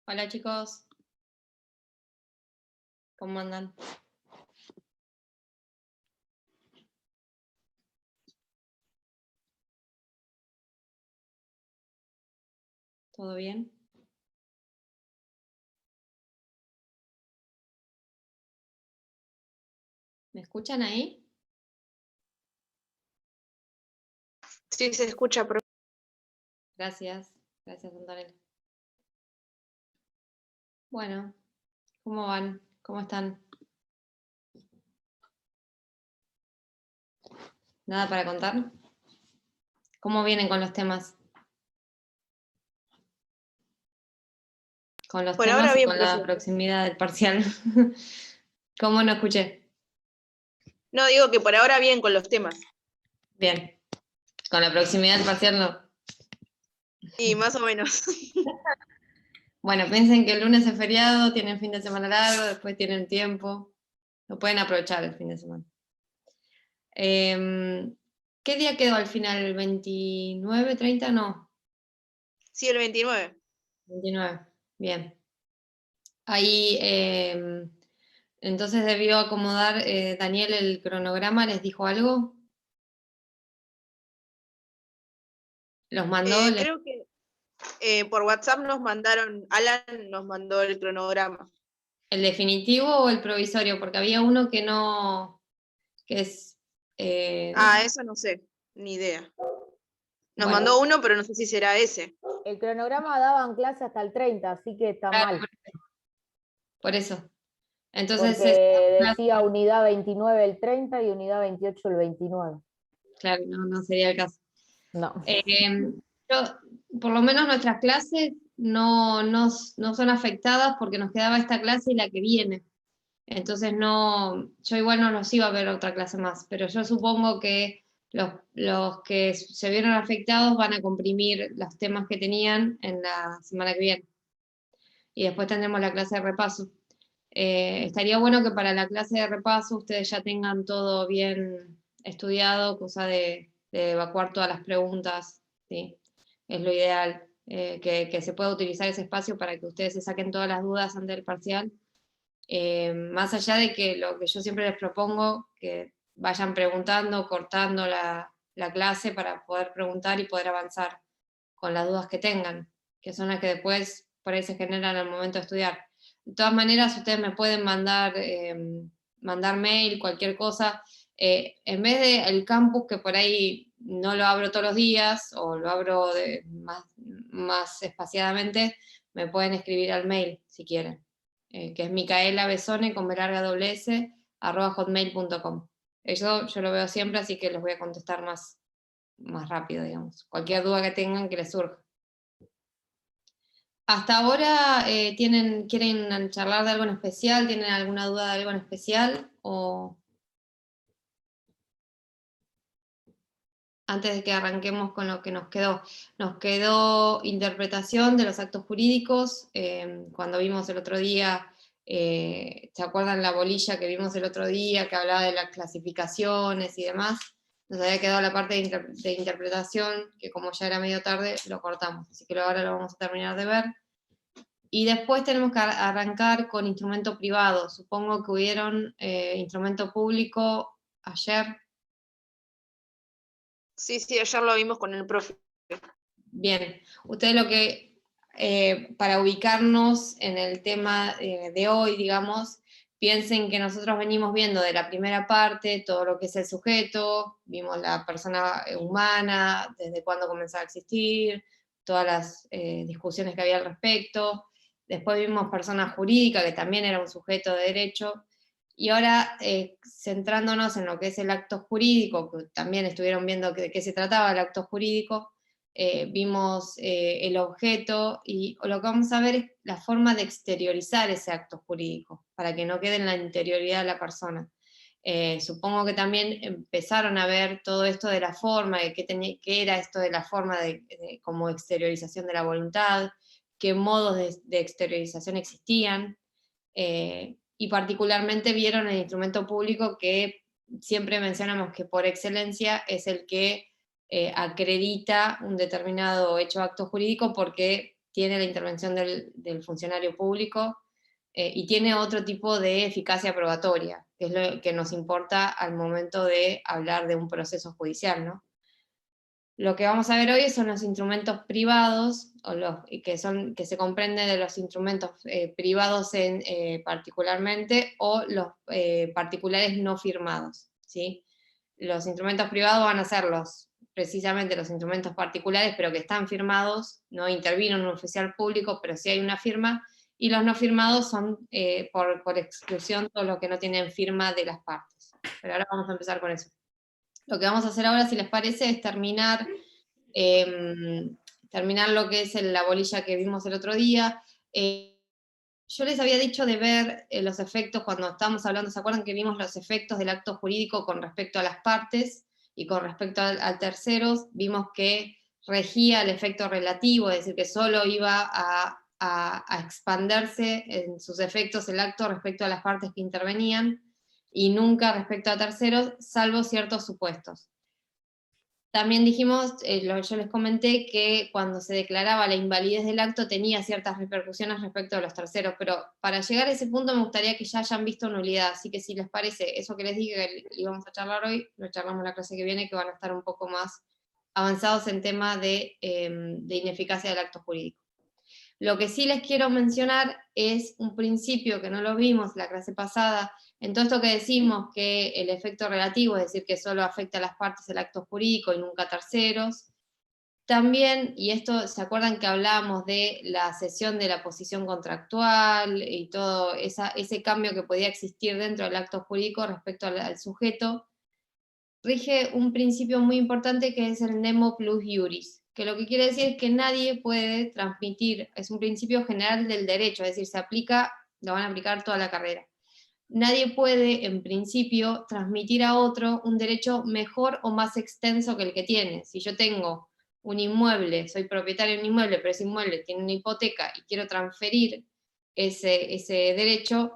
Hola chicos, ¿cómo andan? ¿Todo bien? ¿Me escuchan ahí? Sí, se escucha. Gracias, gracias Antonella. Bueno, ¿cómo van? ¿Cómo están? ¿Nada para contar? ¿Cómo vienen con los temas? Con los Por temas ahora y bien, con la profe. proximidad del parcial. ¿Cómo no escuché? No, digo que por ahora bien con los temas. Bien, con la proximidad del parcial no. Y más o menos. Bueno, piensen que el lunes es feriado, tienen fin de semana largo, después tienen tiempo. Lo pueden aprovechar el fin de semana. ¿Qué día quedó al final? ¿El 29, 30? No, Sí, el 29. 29. Bien. Ahí, entonces debió acomodar Daniel el cronograma, ¿les dijo algo? ¿Los mandó? Creo que por WhatsApp nos mandaron, Alan nos mandó el cronograma. ¿El definitivo o el provisorio? Porque había uno que no, que es, Eso no sé, ni idea. Nos bueno, mandó uno, pero no sé si será ese. El cronograma daban clase hasta el 30, así que está mal, por eso. Entonces, porque decía unidad 29 el 30 y unidad 28 el 29. claro, no sería el caso. No. Por lo menos nuestras clases no son afectadas porque nos quedaba esta clase y la que viene. Entonces yo igual no los iba a ver otra clase más, pero yo supongo que los que se vieron afectados van a comprimir los temas que tenían en la semana que viene. Y después tendremos la clase de repaso. Estaría bueno que para la clase de repaso ustedes ya tengan todo bien estudiado, cosa de evacuar todas las preguntas, ¿sí? Es lo ideal, que se pueda utilizar ese espacio para que ustedes se saquen todas las dudas antes del parcial. Más allá de que lo que yo siempre les propongo, que vayan preguntando, cortando la clase para poder preguntar y poder avanzar con las dudas que tengan, que son las que después por ahí se generan al momento de estudiar. De todas maneras, ustedes me pueden mandar mail, cualquier cosa. En vez de el campus, que por ahí no lo abro todos los días o lo abro más espaciadamente, me pueden escribir al mail si quieren, que es Micaela Besone con B larga doble S, @hotmail.com. Eso yo lo veo siempre, así que les voy a contestar más rápido, digamos. Cualquier duda que tengan que les surja. Hasta ahora, ¿quieren charlar de algo en especial? ¿Tienen alguna duda de algo en especial? O antes de que arranquemos con lo que nos quedó interpretación de los actos jurídicos. Cuando vimos el otro día, ¿se acuerdan la bolilla que vimos el otro día que hablaba de las clasificaciones y demás? Nos había quedado la parte de interpretación, que como ya era medio tarde, lo cortamos, así que ahora lo vamos a terminar de ver. Y después tenemos que arrancar con instrumento privado. Supongo que hubieron instrumento público ayer. Sí, ayer lo vimos con el profe. Bien, ustedes para ubicarnos en el tema de hoy, digamos, piensen que nosotros venimos viendo de la primera parte todo lo que es el sujeto, vimos la persona humana, desde cuándo comenzó a existir, todas las discusiones que había al respecto, después vimos persona jurídica, que también era un sujeto de derecho, y ahora centrándonos en lo que es el acto jurídico, que también estuvieron viendo de qué se trataba el acto jurídico. Vimos el objeto y lo que vamos a ver es la forma de exteriorizar ese acto jurídico, para que no quede en la interioridad de la persona. Supongo que también empezaron a ver todo esto de la forma, de qué era esto de la forma como exteriorización de la voluntad, qué modos de exteriorización existían, y particularmente vieron el instrumento público, que siempre mencionamos que por excelencia es el que acredita un determinado hecho o acto jurídico, porque tiene la intervención del funcionario público y tiene otro tipo de eficacia probatoria, que es lo que nos importa al momento de hablar de un proceso judicial, ¿no? Lo que vamos a ver hoy son los instrumentos privados, o que se comprenden de los instrumentos privados particularmente, o los particulares no firmados, ¿sí? Los instrumentos privados van a ser precisamente los instrumentos particulares, pero que están firmados, no intervino un oficial público, pero sí hay una firma, y los no firmados son, por exclusión, todo lo que no tienen firma de las partes. Pero ahora vamos a empezar con eso. Lo que vamos a hacer ahora, si les parece, es terminar lo que es la bolilla que vimos el otro día. Yo les había dicho de ver los efectos cuando estábamos hablando, ¿se acuerdan que vimos los efectos del acto jurídico con respecto a las partes y con respecto a terceros? Vimos que regía el efecto relativo, es decir, que solo iba a expandirse en sus efectos el acto respecto a las partes que intervenían, y nunca respecto a terceros, salvo ciertos supuestos. También dijimos, yo les comenté que cuando se declaraba la invalidez del acto tenía ciertas repercusiones respecto a los terceros, pero para llegar a ese punto me gustaría que ya hayan visto nulidad, así que si les parece, eso que les dije que íbamos a charlar hoy, lo charlamos la clase que viene, que van a estar un poco más avanzados en tema de ineficacia del acto jurídico. Lo que sí les quiero mencionar es un principio que no lo vimos la clase pasada, en todo esto que decimos que el efecto relativo, es decir, que solo afecta a las partes del acto jurídico y nunca a terceros. También, y esto, ¿se acuerdan que hablábamos de la cesión de la posición contractual y todo ese cambio que podía existir dentro del acto jurídico respecto al sujeto? Rige un principio muy importante que es el nemo plus iuris, que lo que quiere decir es que nadie puede transmitir, es un principio general del derecho, es decir, lo van a aplicar toda la carrera. Nadie puede, en principio, transmitir a otro un derecho mejor o más extenso que el que tiene. Si yo tengo un inmueble, soy propietario de un inmueble, pero ese inmueble tiene una hipoteca y quiero transferir ese derecho,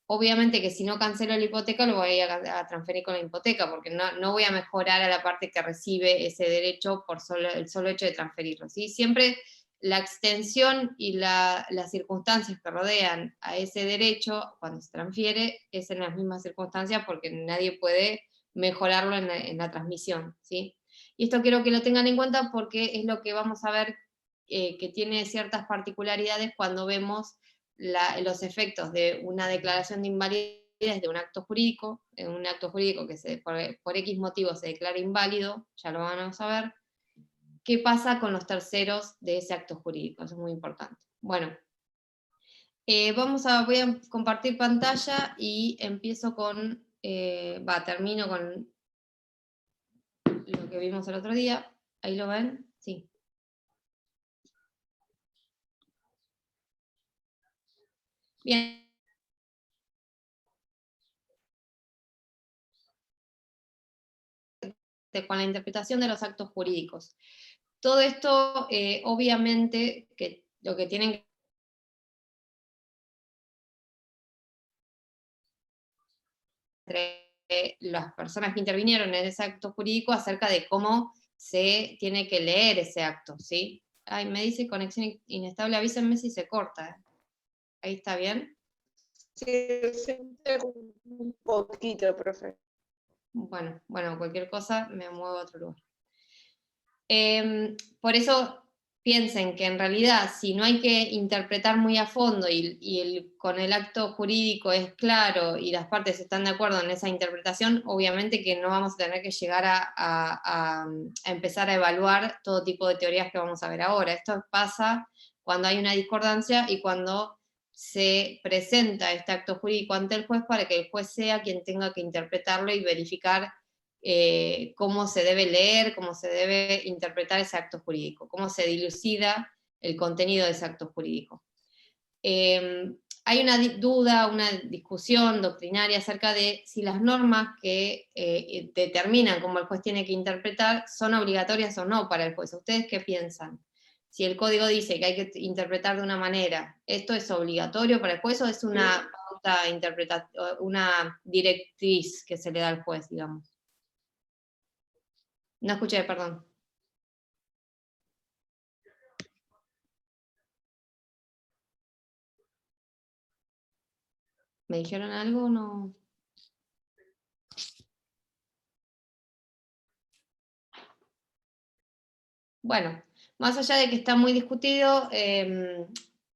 obviamente que si no cancelo la hipoteca lo voy a transferir con la hipoteca, porque no voy a mejorar a la parte que recibe ese derecho por el solo hecho de transferirlo, ¿sí? Siempre la extensión y las circunstancias que rodean a ese derecho cuando se transfiere es en las mismas circunstancias, porque nadie puede mejorarlo en la transmisión, ¿sí? Y esto quiero que lo tengan en cuenta porque es lo que vamos a ver que tiene ciertas particularidades cuando vemos los efectos de una declaración de invalidez de un acto jurídico que por X motivo se declara inválido, ya lo vamos a ver. ¿Qué pasa con los terceros de ese acto jurídico? Eso es muy importante. Bueno, voy a compartir pantalla y empiezo termino con lo que vimos el otro día. ¿Ahí lo ven? Sí. Bien. Con la interpretación de los actos jurídicos. Todo esto, obviamente, que lo que tienen entre las personas que intervinieron en ese acto jurídico acerca de cómo se tiene que leer ese acto, ¿sí? Ay, me dice conexión inestable, avísenme si se corta. ¿Ahí está bien? Sí, un poquito, profe. Bueno, cualquier cosa me muevo a otro lugar. Por eso piensen que en realidad si no hay que interpretar muy a fondo con el acto jurídico es claro y las partes están de acuerdo en esa interpretación, obviamente que no vamos a tener que llegar a empezar a evaluar todo tipo de teorías que vamos a ver ahora. Esto pasa cuando hay una discordancia y cuando se presenta este acto jurídico ante el juez para que el juez sea quien tenga que interpretarlo y verificar cómo se debe leer, cómo se debe interpretar ese acto jurídico, cómo se dilucida el contenido de ese acto jurídico. Hay una duda, una discusión doctrinaria acerca de si las normas que determinan cómo el juez tiene que interpretar son obligatorias o no para el juez. ¿Ustedes qué piensan? Si el código dice que hay que interpretar de una manera, ¿esto es obligatorio para el juez o es una pauta una directriz que se le da al juez, digamos? No escuché, perdón. ¿Me dijeron algo o no? Bueno, más allá de que está muy discutido,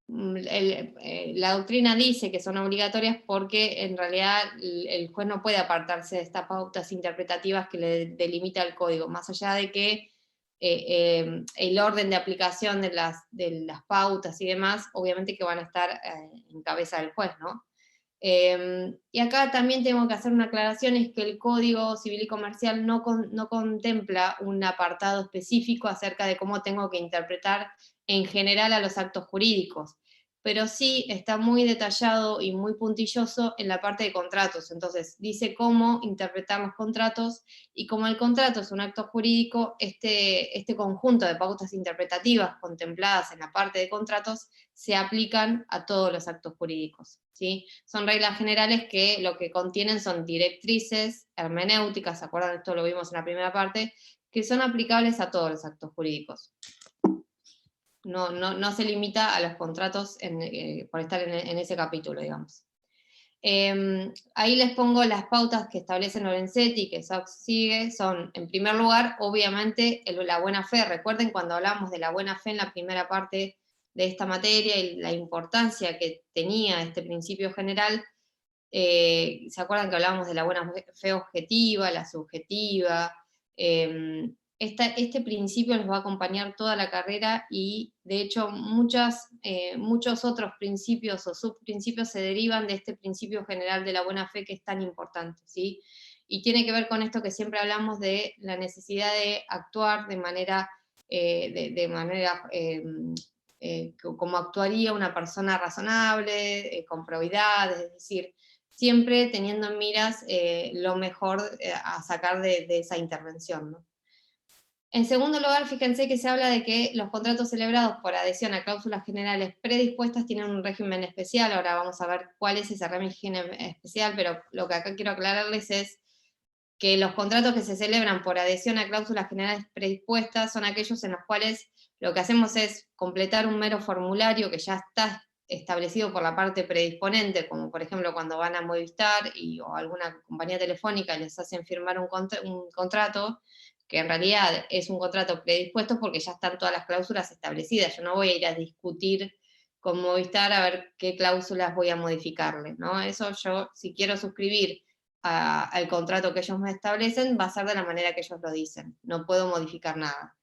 la doctrina dice que son obligatorias porque en realidad el juez no puede apartarse de estas pautas interpretativas que le delimita el código, más allá de que el orden de aplicación de las pautas y demás, obviamente que van a estar en cabeza del juez, ¿no? Y acá también tengo que hacer una aclaración, es que el Código Civil y Comercial no contempla un apartado específico acerca de cómo tengo que interpretar en general a los actos jurídicos, pero sí está muy detallado y muy puntilloso en la parte de contratos. Entonces dice cómo interpretar los contratos, y como el contrato es un acto jurídico, este conjunto de pautas interpretativas contempladas en la parte de contratos se aplican a todos los actos jurídicos, ¿sí? Son reglas generales que lo que contienen son directrices hermenéuticas, ¿se acuerdan? Esto lo vimos en la primera parte, que son aplicables a todos los actos jurídicos. No se limita a los contratos por estar en ese capítulo, digamos. Ahí les pongo las pautas que establecen Lorenzetti y que SOX sigue. Son, en primer lugar, obviamente, la buena fe. Recuerden cuando hablamos de la buena fe en la primera parte de esta materia y la importancia que tenía este principio general. ¿Se acuerdan que hablábamos de la buena fe objetiva, la subjetiva? Este principio les va a acompañar toda la carrera, y de hecho muchos otros principios o subprincipios se derivan de este principio general de la buena fe, que es tan importante, ¿sí? Y tiene que ver con esto que siempre hablamos de la necesidad de actuar de manera, como actuaría una persona razonable, con probidad, es decir, siempre teniendo en miras lo mejor a sacar de esa intervención, ¿no? En segundo lugar, fíjense que se habla de que los contratos celebrados por adhesión a cláusulas generales predispuestas tienen un régimen especial. Ahora vamos a ver cuál es ese régimen especial, pero lo que acá quiero aclararles es que los contratos que se celebran por adhesión a cláusulas generales predispuestas son aquellos en los cuales lo que hacemos es completar un mero formulario que ya está establecido por la parte predisponente, como por ejemplo cuando van a Movistar o alguna compañía telefónica les hacen firmar un contrato, que en realidad es un contrato predispuesto porque ya están todas las cláusulas establecidas. Yo no voy a ir a discutir con Movistar a ver qué cláusulas voy a modificarle, ¿no? Eso yo, si quiero suscribir al contrato que ellos me establecen, va a ser de la manera que ellos lo dicen, no puedo modificar nada.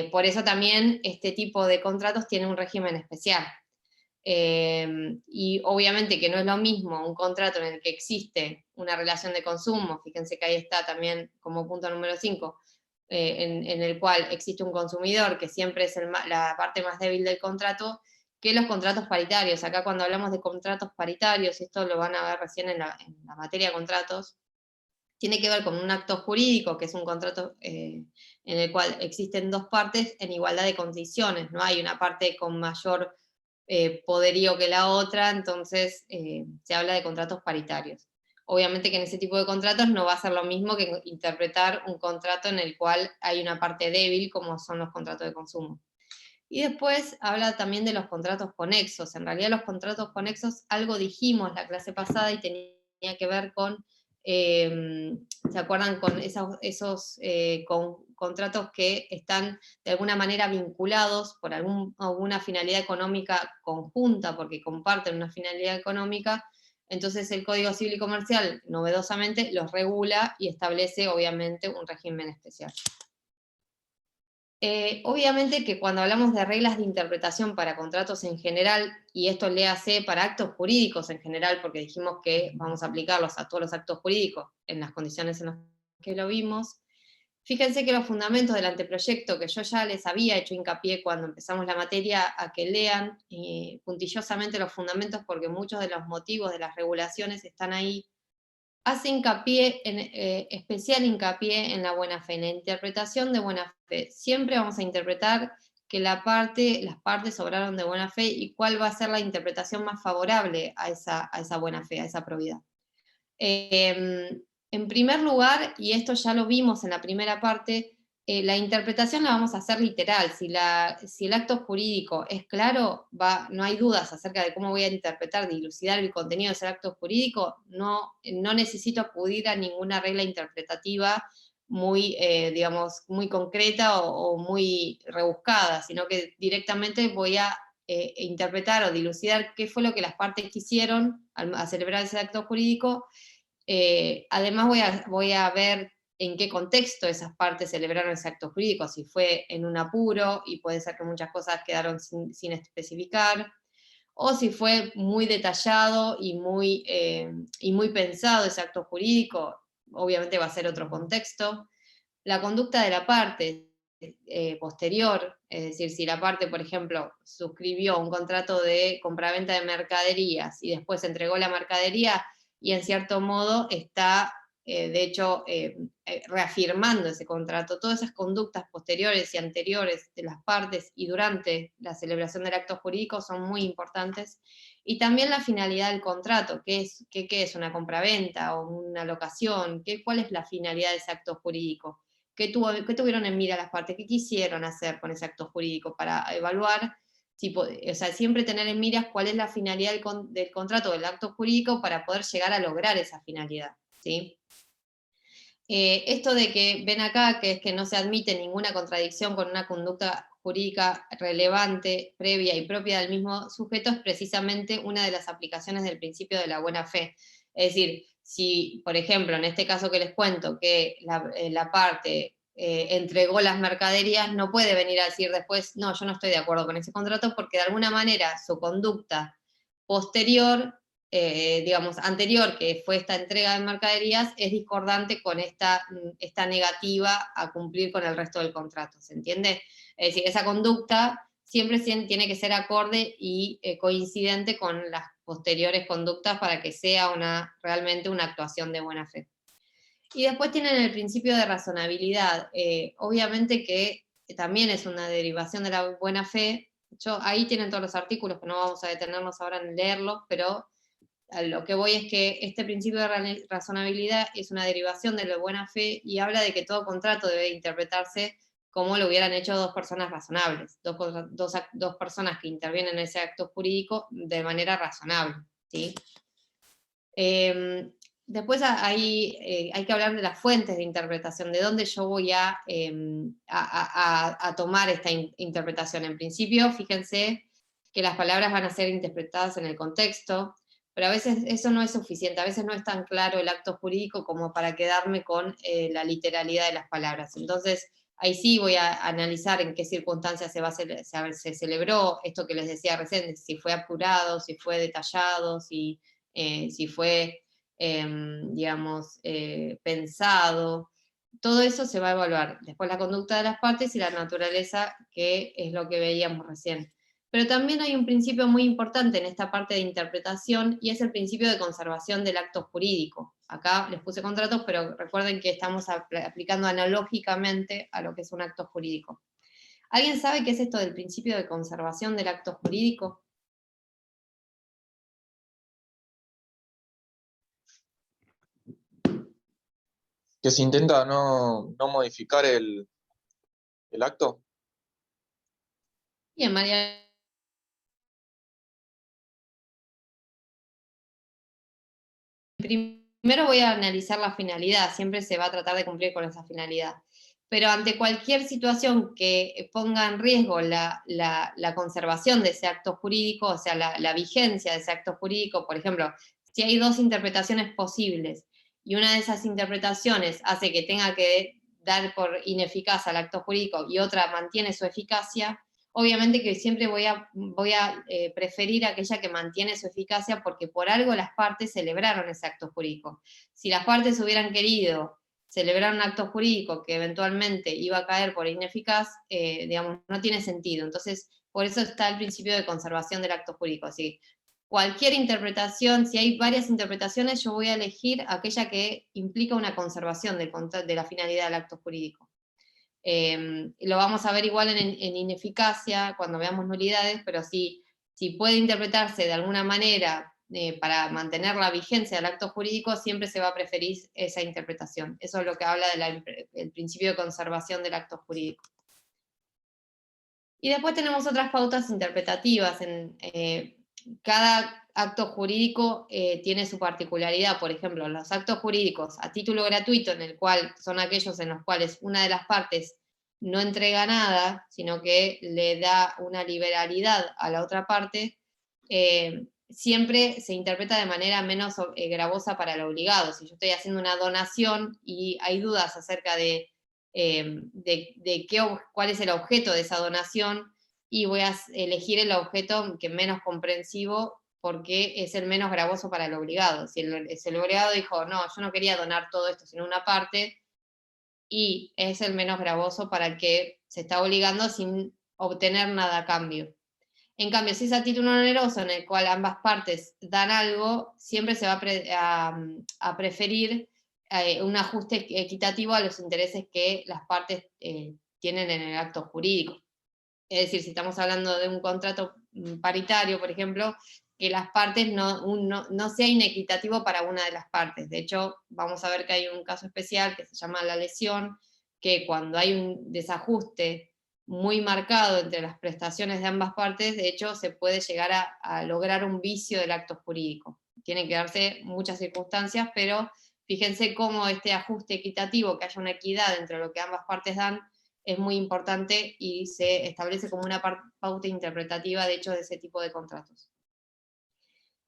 Por eso también este tipo de contratos tiene un régimen especial. Y obviamente que no es lo mismo un contrato en el que existe una relación de consumo, fíjense que ahí está también como punto número 5, en el cual existe un consumidor que siempre es la parte más débil del contrato, que los contratos paritarios. Acá cuando hablamos de contratos paritarios, esto lo van a ver recién en la materia de contratos, tiene que ver con un acto jurídico, que es un contrato en el cual existen dos partes en igualdad de condiciones, no hay una parte con mayor poderío que la otra, entonces se habla de contratos paritarios. Obviamente que en ese tipo de contratos no va a ser lo mismo que interpretar un contrato en el cual hay una parte débil, como son los contratos de consumo. Y después habla también de los contratos conexos. En realidad los contratos conexos, algo dijimos la clase pasada y tenía que ver con, ¿se acuerdan? Con esos contratos que están de alguna manera vinculados por alguna finalidad económica conjunta, porque comparten una finalidad económica. Entonces el Código Civil y Comercial, novedosamente, los regula y establece, obviamente, un régimen especial. Obviamente que cuando hablamos de reglas de interpretación para contratos en general, y esto léase para actos jurídicos en general, porque dijimos que vamos a aplicarlos a todos los actos jurídicos en las condiciones en las que lo vimos, fíjense que los fundamentos del anteproyecto, que yo ya les había hecho hincapié cuando empezamos la materia, a que lean puntillosamente los fundamentos, porque muchos de los motivos de las regulaciones están ahí, hace especial hincapié en la buena fe, en la interpretación de buena fe. Siempre vamos a interpretar que las partes obraron de buena fe y cuál va a ser la interpretación más favorable a esa buena fe, a esa probidad. En primer lugar, y esto ya lo vimos en la primera parte, la interpretación la vamos a hacer literal. Si el acto jurídico es claro, no hay dudas acerca de cómo voy a interpretar, dilucidar el contenido de ese acto jurídico, no necesito acudir a ninguna regla interpretativa muy, digamos, muy concreta o muy rebuscada, sino que directamente voy a interpretar o dilucidar qué fue lo que las partes quisieron a celebrar ese acto jurídico. Además voy a ver en qué contexto esas partes celebraron ese acto jurídico, si fue en un apuro, y puede ser que muchas cosas quedaron sin especificar, o si fue muy detallado y muy pensado ese acto jurídico, obviamente va a ser otro contexto. La conducta de la parte posterior, es decir, si la parte, por ejemplo, suscribió un contrato de compraventa de mercaderías y después entregó la mercadería y en cierto modo está, de hecho, reafirmando ese contrato, todas esas conductas posteriores y anteriores de las partes y durante la celebración del acto jurídico son muy importantes. Y también la finalidad del contrato, ¿qué es una compraventa o una locación? ¿Cuál es la finalidad de ese acto jurídico? ¿Qué tuvieron en mira las partes? ¿Qué quisieron hacer con ese acto jurídico? Para evaluar, o sea, siempre tener en miras cuál es la finalidad del contrato, del acto jurídico, para poder llegar a lograr esa finalidad, ¿sí? Esto de que ven acá, que es que no se admite ninguna contradicción con una conducta jurídica relevante, previa y propia del mismo sujeto, es precisamente una de las aplicaciones del principio de la buena fe. Es decir, si, por ejemplo, en este caso que les cuento, que la parte entregó las mercaderías, no puede venir a decir después, no, yo no estoy de acuerdo con ese contrato, porque de alguna manera su conducta posterior, digamos, anterior, que fue esta entrega de mercaderías, es discordante con esta negativa a cumplir con el resto del contrato, ¿se entiende? Es decir, esa conducta siempre tiene que ser acorde y coincidente con las posteriores conductas para que sea realmente una actuación de buena fe. Y después tienen el principio de razonabilidad. Obviamente que también es una derivación de la buena fe. Ahí tienen todos los artículos, que no vamos a detenernos ahora en leerlos, pero a lo que voy es que este principio de razonabilidad es una derivación de la buena fe y habla de que todo contrato debe interpretarse como lo hubieran hecho dos personas razonables, dos personas que intervienen en ese acto jurídico de manera razonable, ¿sí? Después hay que hablar de las fuentes de interpretación, de dónde yo voy a tomar esta interpretación. En principio, fíjense que las palabras van a ser interpretadas en el contexto, pero a veces eso no es suficiente, a veces no es tan claro el acto jurídico como para quedarme con la literalidad de las palabras. Entonces, ahí sí voy a analizar en qué circunstancias se celebró, esto que les decía recién, si fue apurado, si fue detallado, si fue, digamos, pensado. Todo eso se va a evaluar. Después la conducta de las partes y la naturaleza, que es lo que veíamos recién. Pero también hay un principio muy importante en esta parte de interpretación, y es el principio de conservación del acto jurídico. Acá les puse contratos, pero recuerden que estamos aplicando analógicamente a lo que es un acto jurídico. ¿Alguien sabe qué es esto del principio de conservación del acto jurídico? Que se intenta no modificar el acto. Bien, María. Primero voy a analizar la finalidad, siempre se va a tratar de cumplir con esa finalidad. Pero ante cualquier situación que ponga en riesgo la conservación de ese acto jurídico, o sea, la vigencia de ese acto jurídico, por ejemplo, si hay dos interpretaciones posibles y una de esas interpretaciones hace que tenga que dar por ineficaz al acto jurídico y otra mantiene su eficacia, obviamente que siempre voy a preferir aquella que mantiene su eficacia, porque por algo las partes celebraron ese acto jurídico. Si las partes hubieran querido celebrar un acto jurídico que eventualmente iba a caer por ineficaz, digamos, no tiene sentido. Entonces, por eso está el principio de conservación del acto jurídico. Así, cualquier interpretación, si hay varias interpretaciones, yo voy a elegir aquella que implica una conservación de la finalidad del acto jurídico. Lo vamos a ver igual en ineficacia cuando veamos nulidades, pero si puede interpretarse de alguna manera para mantener la vigencia del acto jurídico, siempre se va a preferir esa interpretación. Eso es lo que habla del principio de conservación del acto jurídico. Y después tenemos otras pautas interpretativas. Cada acto jurídico tiene su particularidad. Por ejemplo, los actos jurídicos a título gratuito, en el cual son aquellos en los cuales una de las partes no entrega nada, sino que le da una liberalidad a la otra parte, siempre se interpreta de manera menos gravosa para el obligado. Si yo estoy haciendo una donación y hay dudas acerca de cuál es el objeto de esa donación, y voy a elegir el objeto que menos comprensivo porque es el menos gravoso para el obligado. Si el obligado dijo, no, yo no quería donar todo esto, sino una parte, y es el menos gravoso para el que se está obligando sin obtener nada a cambio. En cambio, si es a título oneroso en el cual ambas partes dan algo, siempre se va a preferir un ajuste equitativo a los intereses que las partes tienen en el acto jurídico. Es decir, si estamos hablando de un contrato paritario, por ejemplo, que las partes no sea inequitativo para una de las partes. De hecho, vamos a ver que hay un caso especial que se llama la lesión, que cuando hay un desajuste muy marcado entre las prestaciones de ambas partes, de hecho se puede llegar a lograr un vicio del acto jurídico. Tienen que darse muchas circunstancias, pero fíjense cómo este ajuste equitativo, que haya una equidad entre lo que ambas partes dan, es muy importante y se establece como una pauta interpretativa, de hecho, de ese tipo de contratos.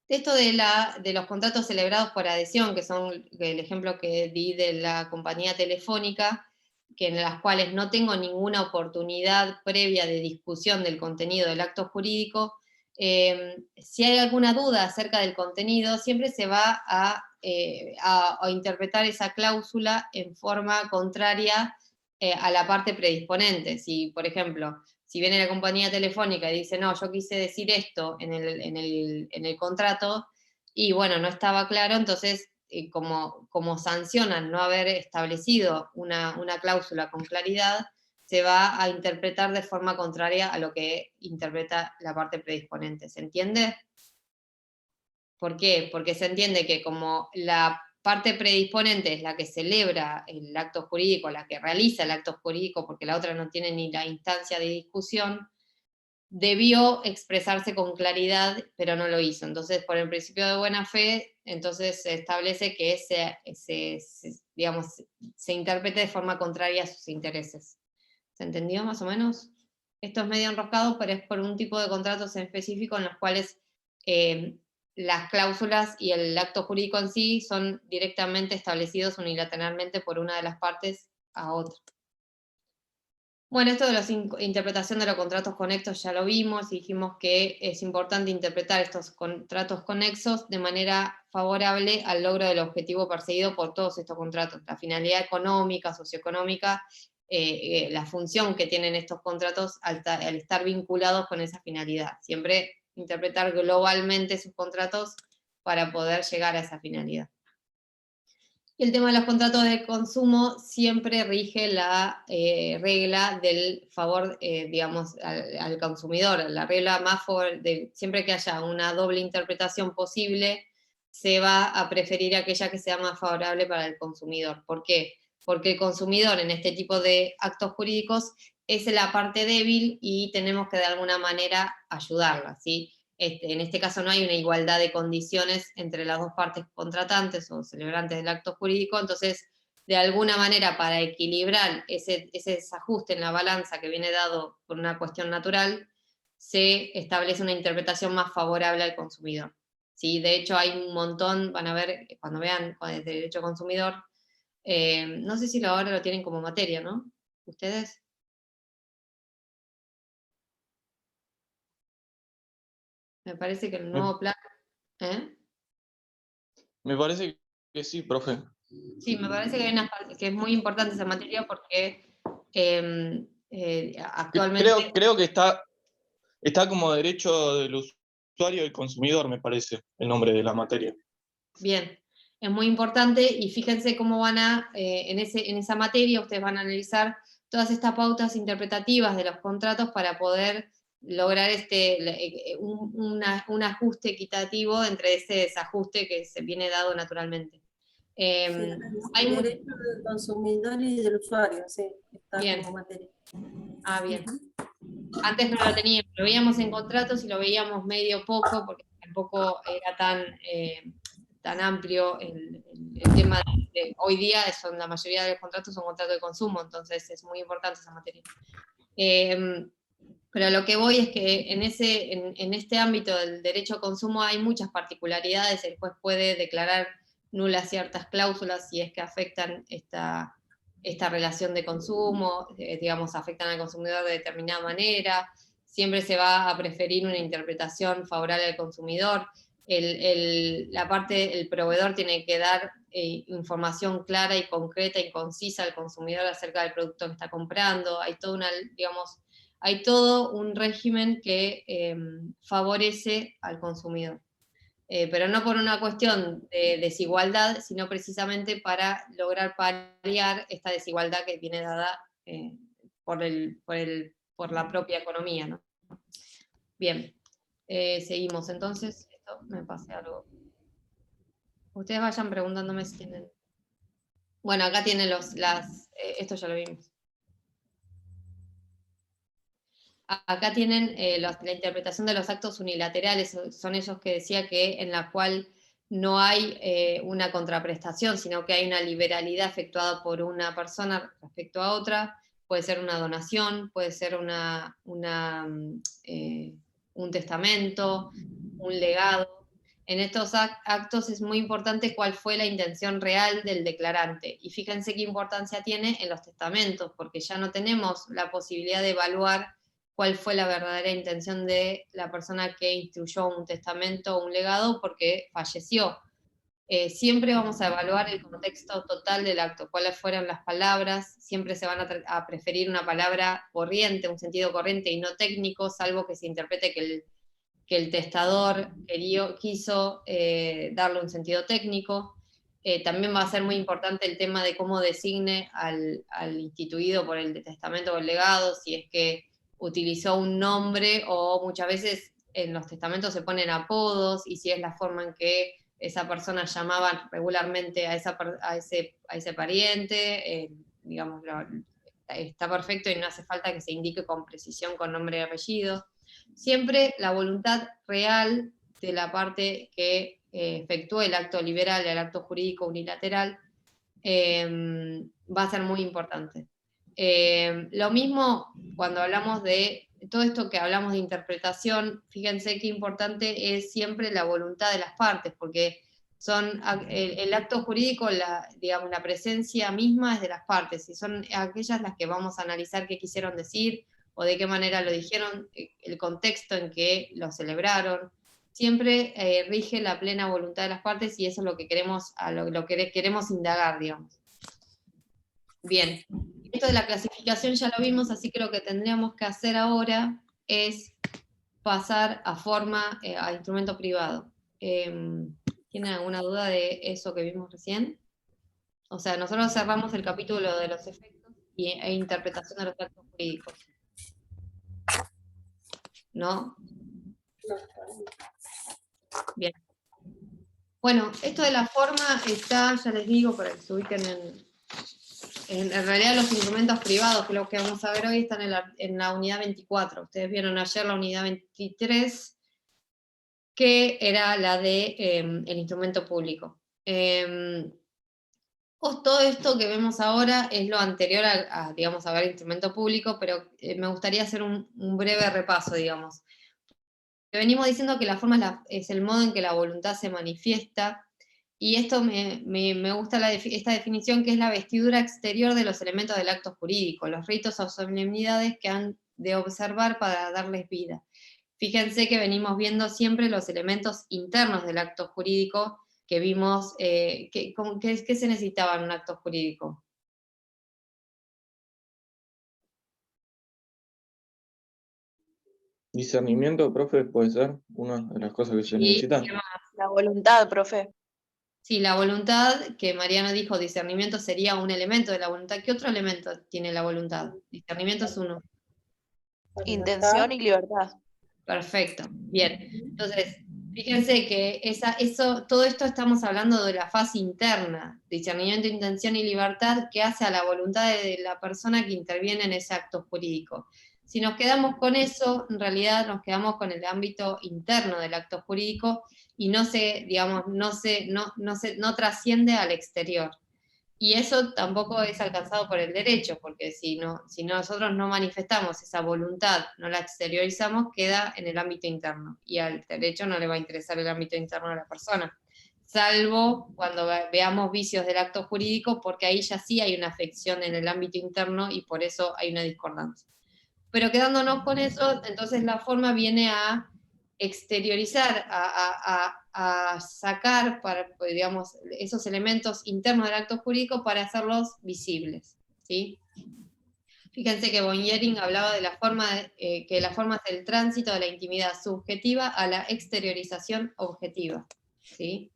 Esto de los contratos celebrados por adhesión, que son el ejemplo que di de la compañía telefónica, que en las cuales no tengo ninguna oportunidad previa de discusión del contenido del acto jurídico, si hay alguna duda acerca del contenido, siempre se va a interpretar esa cláusula en forma contraria a la parte predisponente. Si, por ejemplo, si viene la compañía telefónica y dice, no, yo quise decir esto en el contrato, y bueno, no estaba claro, entonces, como sancionan no haber establecido una cláusula con claridad, se va a interpretar de forma contraria a lo que interpreta la parte predisponente. ¿Se entiende? ¿Por qué? Porque se entiende que como la parte predisponente es la que celebra el acto jurídico, la que realiza el acto jurídico, porque la otra no tiene ni la instancia de discusión, debió expresarse con claridad, pero no lo hizo. Entonces, por el principio de buena fe, entonces se establece que se interprete de forma contraria a sus intereses. ¿Se entendió más o menos? Esto es medio enroscado, pero es por un tipo de contratos en específico en los cuales las cláusulas y el acto jurídico en sí son directamente establecidos unilateralmente por una de las partes a otra. Bueno, esto de la interpretación de los contratos conexos ya lo vimos y dijimos que es importante interpretar estos contratos conexos de manera favorable al logro del objetivo perseguido por todos estos contratos, la finalidad económica, socioeconómica, la función que tienen estos contratos al estar vinculados con esa finalidad. Siempre interpretar globalmente sus contratos para poder llegar a esa finalidad. Y el tema de los contratos de consumo siempre rige la regla del favor, digamos, al consumidor. La regla más siempre que haya una doble interpretación posible, se va a preferir aquella que sea más favorable para el consumidor. ¿Por qué? Porque el consumidor en este tipo de actos jurídicos es la parte débil y tenemos que de alguna manera ayudarla, ¿sí? En este caso no hay una igualdad de condiciones entre las dos partes contratantes o celebrantes del acto jurídico, entonces de alguna manera para equilibrar ese desajuste en la balanza que viene dado por una cuestión natural, se establece una interpretación más favorable al consumidor. ¿Sí? De hecho hay un montón, van a ver cuando vean el derecho consumidor, no sé si ahora lo tienen como materia, ¿no? ¿Ustedes? Me parece que el nuevo plan... Me parece que sí, profe. Sí, me parece que es muy importante esa materia porque actualmente... Creo que está como derecho del usuario y consumidor, me parece, el nombre de la materia. Bien, es muy importante y fíjense cómo van en esa materia ustedes van a analizar todas estas pautas interpretativas de los contratos para poder lograr un ajuste equitativo entre ese desajuste que se viene dado naturalmente. Hay El derecho del consumidor y del usuario, sí, está Bien. como materia. Ah, bien. Antes no lo teníamos, lo veíamos en contratos y lo veíamos medio poco, porque tampoco era tan amplio el tema hoy día la mayoría de los contratos son contratos de consumo, entonces es muy importante esa materia. Pero lo que voy es que en este ámbito del derecho a consumo hay muchas particularidades, el juez puede declarar nulas ciertas cláusulas si es que afectan esta relación de consumo, digamos, afectan al consumidor de determinada manera, siempre se va a preferir una interpretación favorable al consumidor, el proveedor tiene que dar información clara y concreta y concisa al consumidor acerca del producto que está comprando, hay todo un régimen que favorece al consumidor. Pero no por una cuestión de desigualdad, sino precisamente para lograr paliar esta desigualdad que viene dada por la propia economía, ¿no? Bien, seguimos. Entonces, esto me pasé algo. Ustedes vayan preguntándome si tienen... Bueno, acá tienen esto ya lo vimos. Acá tienen la interpretación de los actos unilaterales, son esos que decía que en la cual no hay una contraprestación, sino que hay una liberalidad efectuada por una persona respecto a otra, puede ser una donación, puede ser un testamento, un legado. En estos actos es muy importante cuál fue la intención real del declarante, y fíjense qué importancia tiene en los testamentos, porque ya no tenemos la posibilidad de evaluar cuál fue la verdadera intención de la persona que instruyó un testamento o un legado porque falleció. Siempre vamos a evaluar el contexto total del acto, cuáles fueron las palabras, siempre se van a preferir una palabra corriente, un sentido corriente y no técnico, salvo que se interprete que el testador quiso darle un sentido técnico. También va a ser muy importante el tema de cómo designe al instituido por el testamento o el legado, si es que utilizó un nombre o muchas veces en los testamentos se ponen apodos, y si es la forma en que esa persona llamaba regularmente a ese pariente, digamos, está perfecto y no hace falta que se indique con precisión con nombre y apellido. Siempre la voluntad real de la parte que efectuó el acto liberal, el acto jurídico unilateral, va a ser muy importante. Lo mismo cuando hablamos de todo esto que hablamos de interpretación, fíjense qué importante es siempre la voluntad de las partes, porque son el acto jurídico, digamos, la presencia misma es de las partes, y son aquellas las que vamos a analizar qué quisieron decir, o de qué manera lo dijeron, el contexto en que lo celebraron. Siempre rige la plena voluntad de las partes, y eso es lo que queremos, lo que queremos indagar, digamos. Bien, esto de la clasificación ya lo vimos, así que lo que tendríamos que hacer ahora es pasar a instrumento privado. ¿Tienen alguna duda de eso que vimos recién? O sea, nosotros cerramos el capítulo de los efectos e interpretación de los actos jurídicos. ¿No? Bien. Bueno, esto de la forma está, ya les digo, para que se ubiquen en realidad los instrumentos privados, que es lo que vamos a ver hoy, están en la unidad 24. Ustedes vieron ayer la unidad 23, que era la de el instrumento público. Todo esto que vemos ahora es lo anterior digamos, a ver instrumento público, pero me gustaría hacer un breve repaso, digamos. Venimos diciendo que la forma es el modo en que la voluntad se manifiesta, y esto me gusta esta definición, que es la vestidura exterior de los elementos del acto jurídico, los ritos o solemnidades que han de observar para darles vida. Fíjense que venimos viendo siempre los elementos internos del acto jurídico que vimos, ¿qué se necesitaba en un acto jurídico? Discernimiento, profe, puede ser una de las cosas que se necesitan. La voluntad, profe. Sí, la voluntad, que Mariano dijo, discernimiento sería un elemento de la voluntad. ¿Qué otro elemento tiene la voluntad? Discernimiento es uno. Intención y libertad. Perfecto, bien. Entonces, fíjense que todo esto estamos hablando de la fase interna, discernimiento, intención y libertad, que hace a la voluntad de la persona que interviene en ese acto jurídico. Si nos quedamos con eso, en realidad nos quedamos con el ámbito interno del acto jurídico y no trasciende al exterior. Y eso tampoco es alcanzado por el derecho, porque si nosotros no manifestamos esa voluntad, no la exteriorizamos, queda en el ámbito interno. Y al derecho no le va a interesar el ámbito interno de la persona. Salvo cuando veamos vicios del acto jurídico, porque ahí ya sí hay una afección en el ámbito interno y por eso hay una discordancia. Pero quedándonos con eso, entonces la forma viene a exteriorizar, a sacar, digamos, esos elementos internos del acto jurídico para hacerlos visibles, ¿sí? Fíjense que Bonjering hablaba de la forma, que la forma es el tránsito de la intimidad subjetiva a la exteriorización objetiva, ¿sí?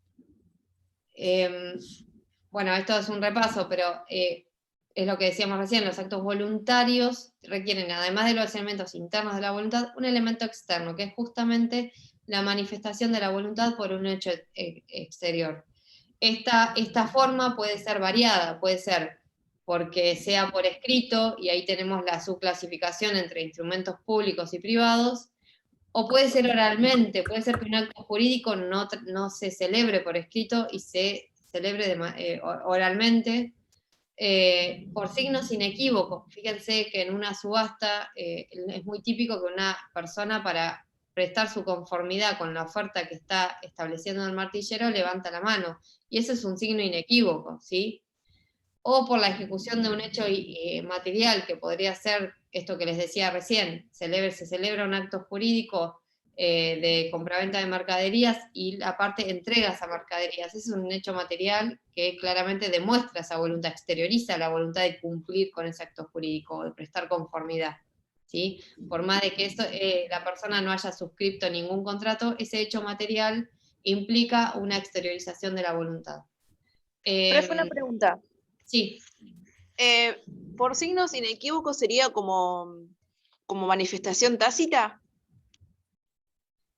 Bueno, esto es un repaso, pero es lo que decíamos recién, los actos voluntarios requieren, además de los elementos internos de la voluntad, un elemento externo, que es justamente la manifestación de la voluntad por un hecho exterior. Esta forma puede ser variada, puede ser porque sea por escrito, y ahí tenemos la subclasificación entre instrumentos públicos y privados, o puede ser oralmente, puede ser que un acto jurídico no se celebre por escrito y se celebre oralmente, por signos inequívocos. Fíjense que en una subasta es muy típico que una persona, para prestar su conformidad con la oferta que está estableciendo el martillero, levanta la mano, y ese es un signo inequívoco, ¿sí? O por la ejecución de un hecho material, que podría ser esto que les decía recién, se celebra un acto jurídico de compraventa de mercaderías y aparte entregas a mercaderías. Ese es un hecho material que claramente demuestra esa voluntad, exterioriza la voluntad de cumplir con ese acto jurídico, de prestar conformidad, ¿sí? Por más de que la persona no haya suscrito ningún contrato, ese hecho material implica una exteriorización de la voluntad. Profe, una pregunta. Sí. ¿Por signos inequívocos sería como manifestación tácita?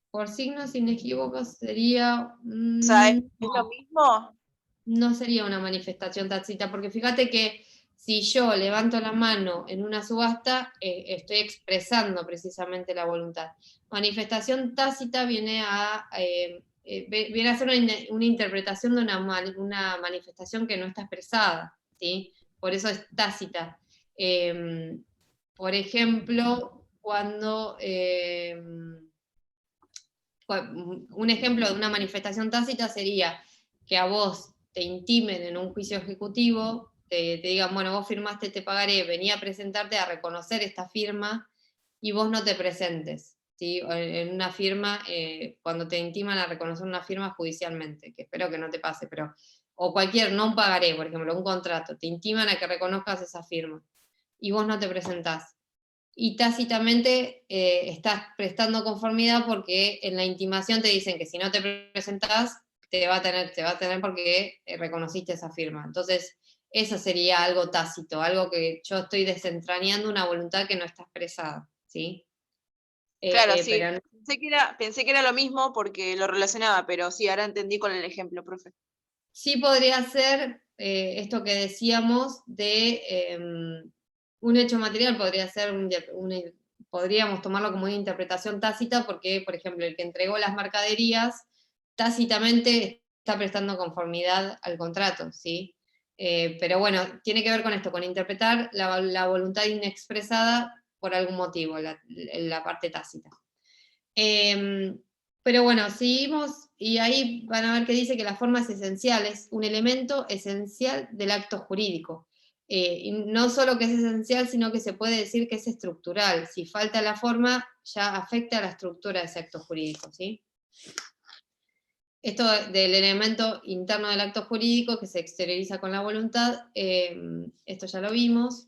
Por signos inequívocos sería... O sea, ¿es lo mismo? No sería una manifestación tácita, porque fíjate que si yo levanto la mano en una subasta, estoy expresando precisamente la voluntad. Manifestación tácita viene a ser una interpretación de una manifestación que no está expresada, ¿sí? Por eso es tácita. Por ejemplo, cuando... un ejemplo de una manifestación tácita sería que a vos te intimen en un juicio ejecutivo, te digan, bueno, vos firmaste, te pagaré, venía a presentarte a reconocer esta firma, y vos no te presentes, ¿sí? En una firma, cuando te intiman a reconocer una firma judicialmente, que espero que no te pase, pero, o no un pagaré, por ejemplo, un contrato, te intiman a que reconozcas esa firma, y vos no te presentás. Y tácitamente estás prestando conformidad porque en la intimación te dicen que si no te presentás, te va a tener porque reconociste esa firma. Entonces, eso sería algo tácito, algo que yo estoy desentrañando una voluntad que no está expresada, ¿sí? Claro, sí. Pero Pensé que era lo mismo porque lo relacionaba, pero sí, ahora entendí con el ejemplo, profe. sí podría ser esto que decíamos de un hecho material, podría ser podríamos tomarlo como una interpretación tácita, porque, por ejemplo, el que entregó las mercaderías tácitamente está prestando conformidad al contrato, ¿sí? Pero bueno, tiene que ver con esto, con interpretar la voluntad inexpresada por algún motivo, la parte tácita. Pero bueno, seguimos, y ahí van a ver que dice que la forma es esencial, es un elemento esencial del acto jurídico. Y no solo que es esencial, sino que se puede decir que es estructural. Si falta la forma, ya afecta a la estructura de ese acto jurídico, ¿sí? Esto del elemento interno del acto jurídico que se exterioriza con la voluntad, esto ya lo vimos.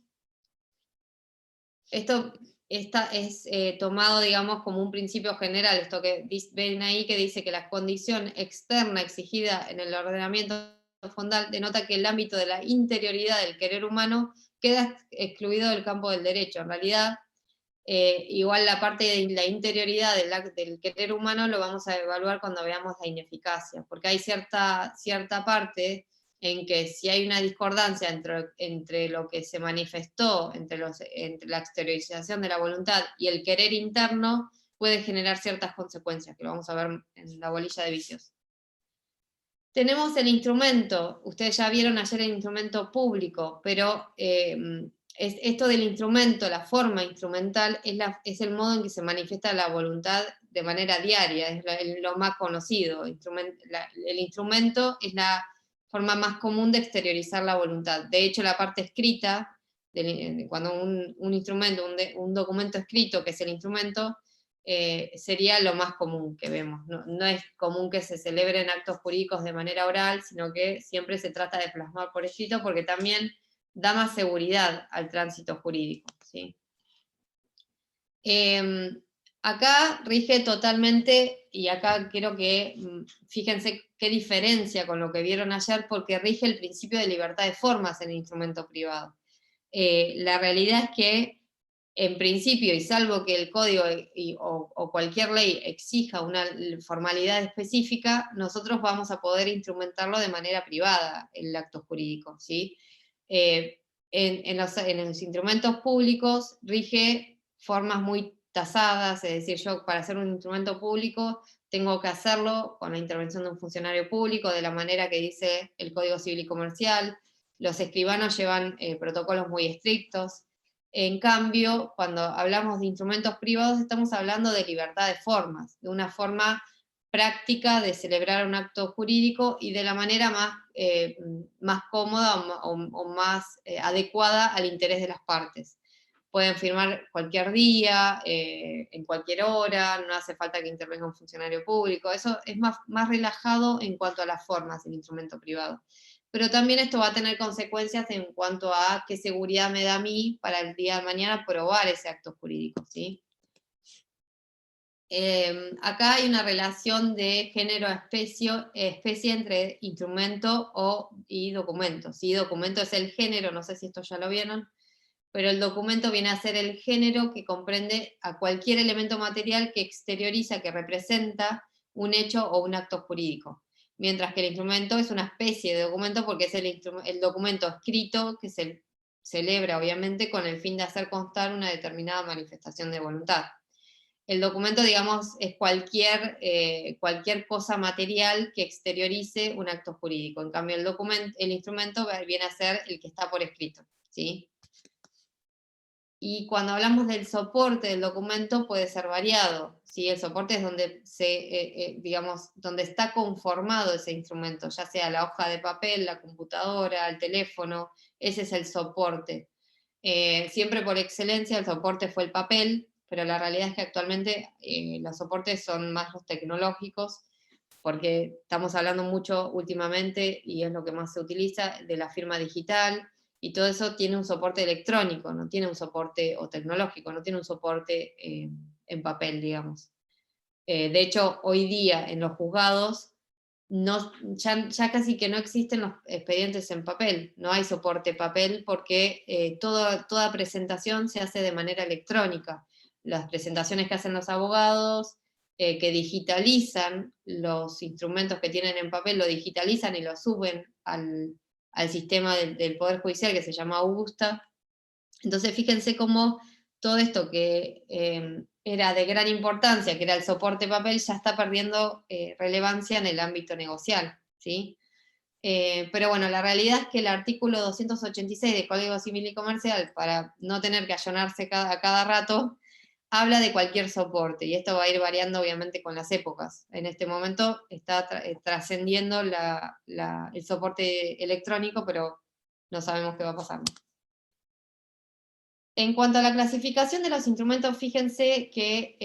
Esto es tomado, digamos, como un principio general, esto que ven ahí que dice que la condición externa exigida en el ordenamiento fondal denota que el ámbito de la interioridad del querer humano queda excluido del campo del derecho. En realidad, Igual la parte de la interioridad del querer humano lo vamos a evaluar cuando veamos la ineficacia, porque hay cierta parte en que si hay una discordancia entre lo que se manifestó, entre la exteriorización de la voluntad y el querer interno, puede generar ciertas consecuencias, que lo vamos a ver en la bolilla de vicios. Tenemos el instrumento, ustedes ya vieron ayer el instrumento público, pero esto del instrumento, la forma instrumental, es el modo en que se manifiesta la voluntad de manera diaria, es lo más conocido. El instrumento es la forma más común de exteriorizar la voluntad. De hecho, la parte escrita, cuando un instrumento, un documento escrito, que es el instrumento, sería lo más común que vemos. No es común que se celebren actos jurídicos de manera oral, sino que siempre se trata de plasmar por escrito, porque también da más seguridad al tránsito jurídico, ¿sí? Acá rige totalmente, y acá quiero que fíjense qué diferencia con lo que vieron ayer, porque rige el principio de libertad de formas en el instrumento privado. La realidad es que, en principio, y salvo que el código o cualquier ley exija una formalidad específica, nosotros vamos a poder instrumentarlo de manera privada, el acto jurídico, ¿sí? En los instrumentos públicos rige formas muy tasadas, es decir, yo para hacer un instrumento público tengo que hacerlo con la intervención de un funcionario público, de la manera que dice el Código Civil y Comercial. Los escribanos llevan protocolos muy estrictos. En cambio, cuando hablamos de instrumentos privados, estamos hablando de libertad de formas, de una forma práctica de celebrar un acto jurídico y de la manera más cómoda o más adecuada al interés de las partes. Pueden firmar cualquier día, en cualquier hora, no hace falta que intervenga un funcionario público, eso es más relajado en cuanto a las formas del instrumento privado. Pero también esto va a tener consecuencias en cuanto a qué seguridad me da a mí para el día de mañana probar ese acto jurídico, ¿sí? Acá hay una relación de género-especie entre instrumento y documento. ¿Sí? Documento es el género, no sé si esto ya lo vieron, pero el documento viene a ser el género que comprende a cualquier elemento material que exterioriza, que representa un hecho o un acto jurídico. Mientras que el instrumento es una especie de documento porque es el documento escrito que se celebra, obviamente, con el fin de hacer constar una determinada manifestación de voluntad. El documento, digamos, es cualquier cosa material que exteriorice un acto jurídico. En cambio, el instrumento viene a ser el que está por escrito, ¿sí? Y cuando hablamos del soporte del documento puede ser variado, ¿sí? El soporte es donde donde está conformado ese instrumento, ya sea la hoja de papel, la computadora, el teléfono, ese es el soporte. Siempre por excelencia el soporte fue el papel, pero la realidad es que actualmente los soportes son más los tecnológicos, porque estamos hablando mucho últimamente, y es lo que más se utiliza, de la firma digital, y todo eso tiene un soporte electrónico, no tiene un soporte o tecnológico, no tiene un soporte en papel, digamos. De hecho, hoy día en los juzgados ya casi que no existen los expedientes en papel, no hay soporte papel porque toda presentación se hace de manera electrónica. Las presentaciones que hacen los abogados, que digitalizan los instrumentos que tienen en papel, lo digitalizan y lo suben al sistema del Poder Judicial que se llama Augusta. Entonces fíjense cómo todo esto que era de gran importancia, que era el soporte papel, ya está perdiendo relevancia en el ámbito negocial, ¿sí? Pero bueno, la realidad es que el artículo 286 del Código Civil y Comercial, para no tener que allonarse a cada rato, habla de cualquier soporte, y esto va a ir variando obviamente con las épocas. En este momento está trascendiendo el soporte electrónico, pero no sabemos qué va a pasar. En cuanto a la clasificación de los instrumentos, fíjense que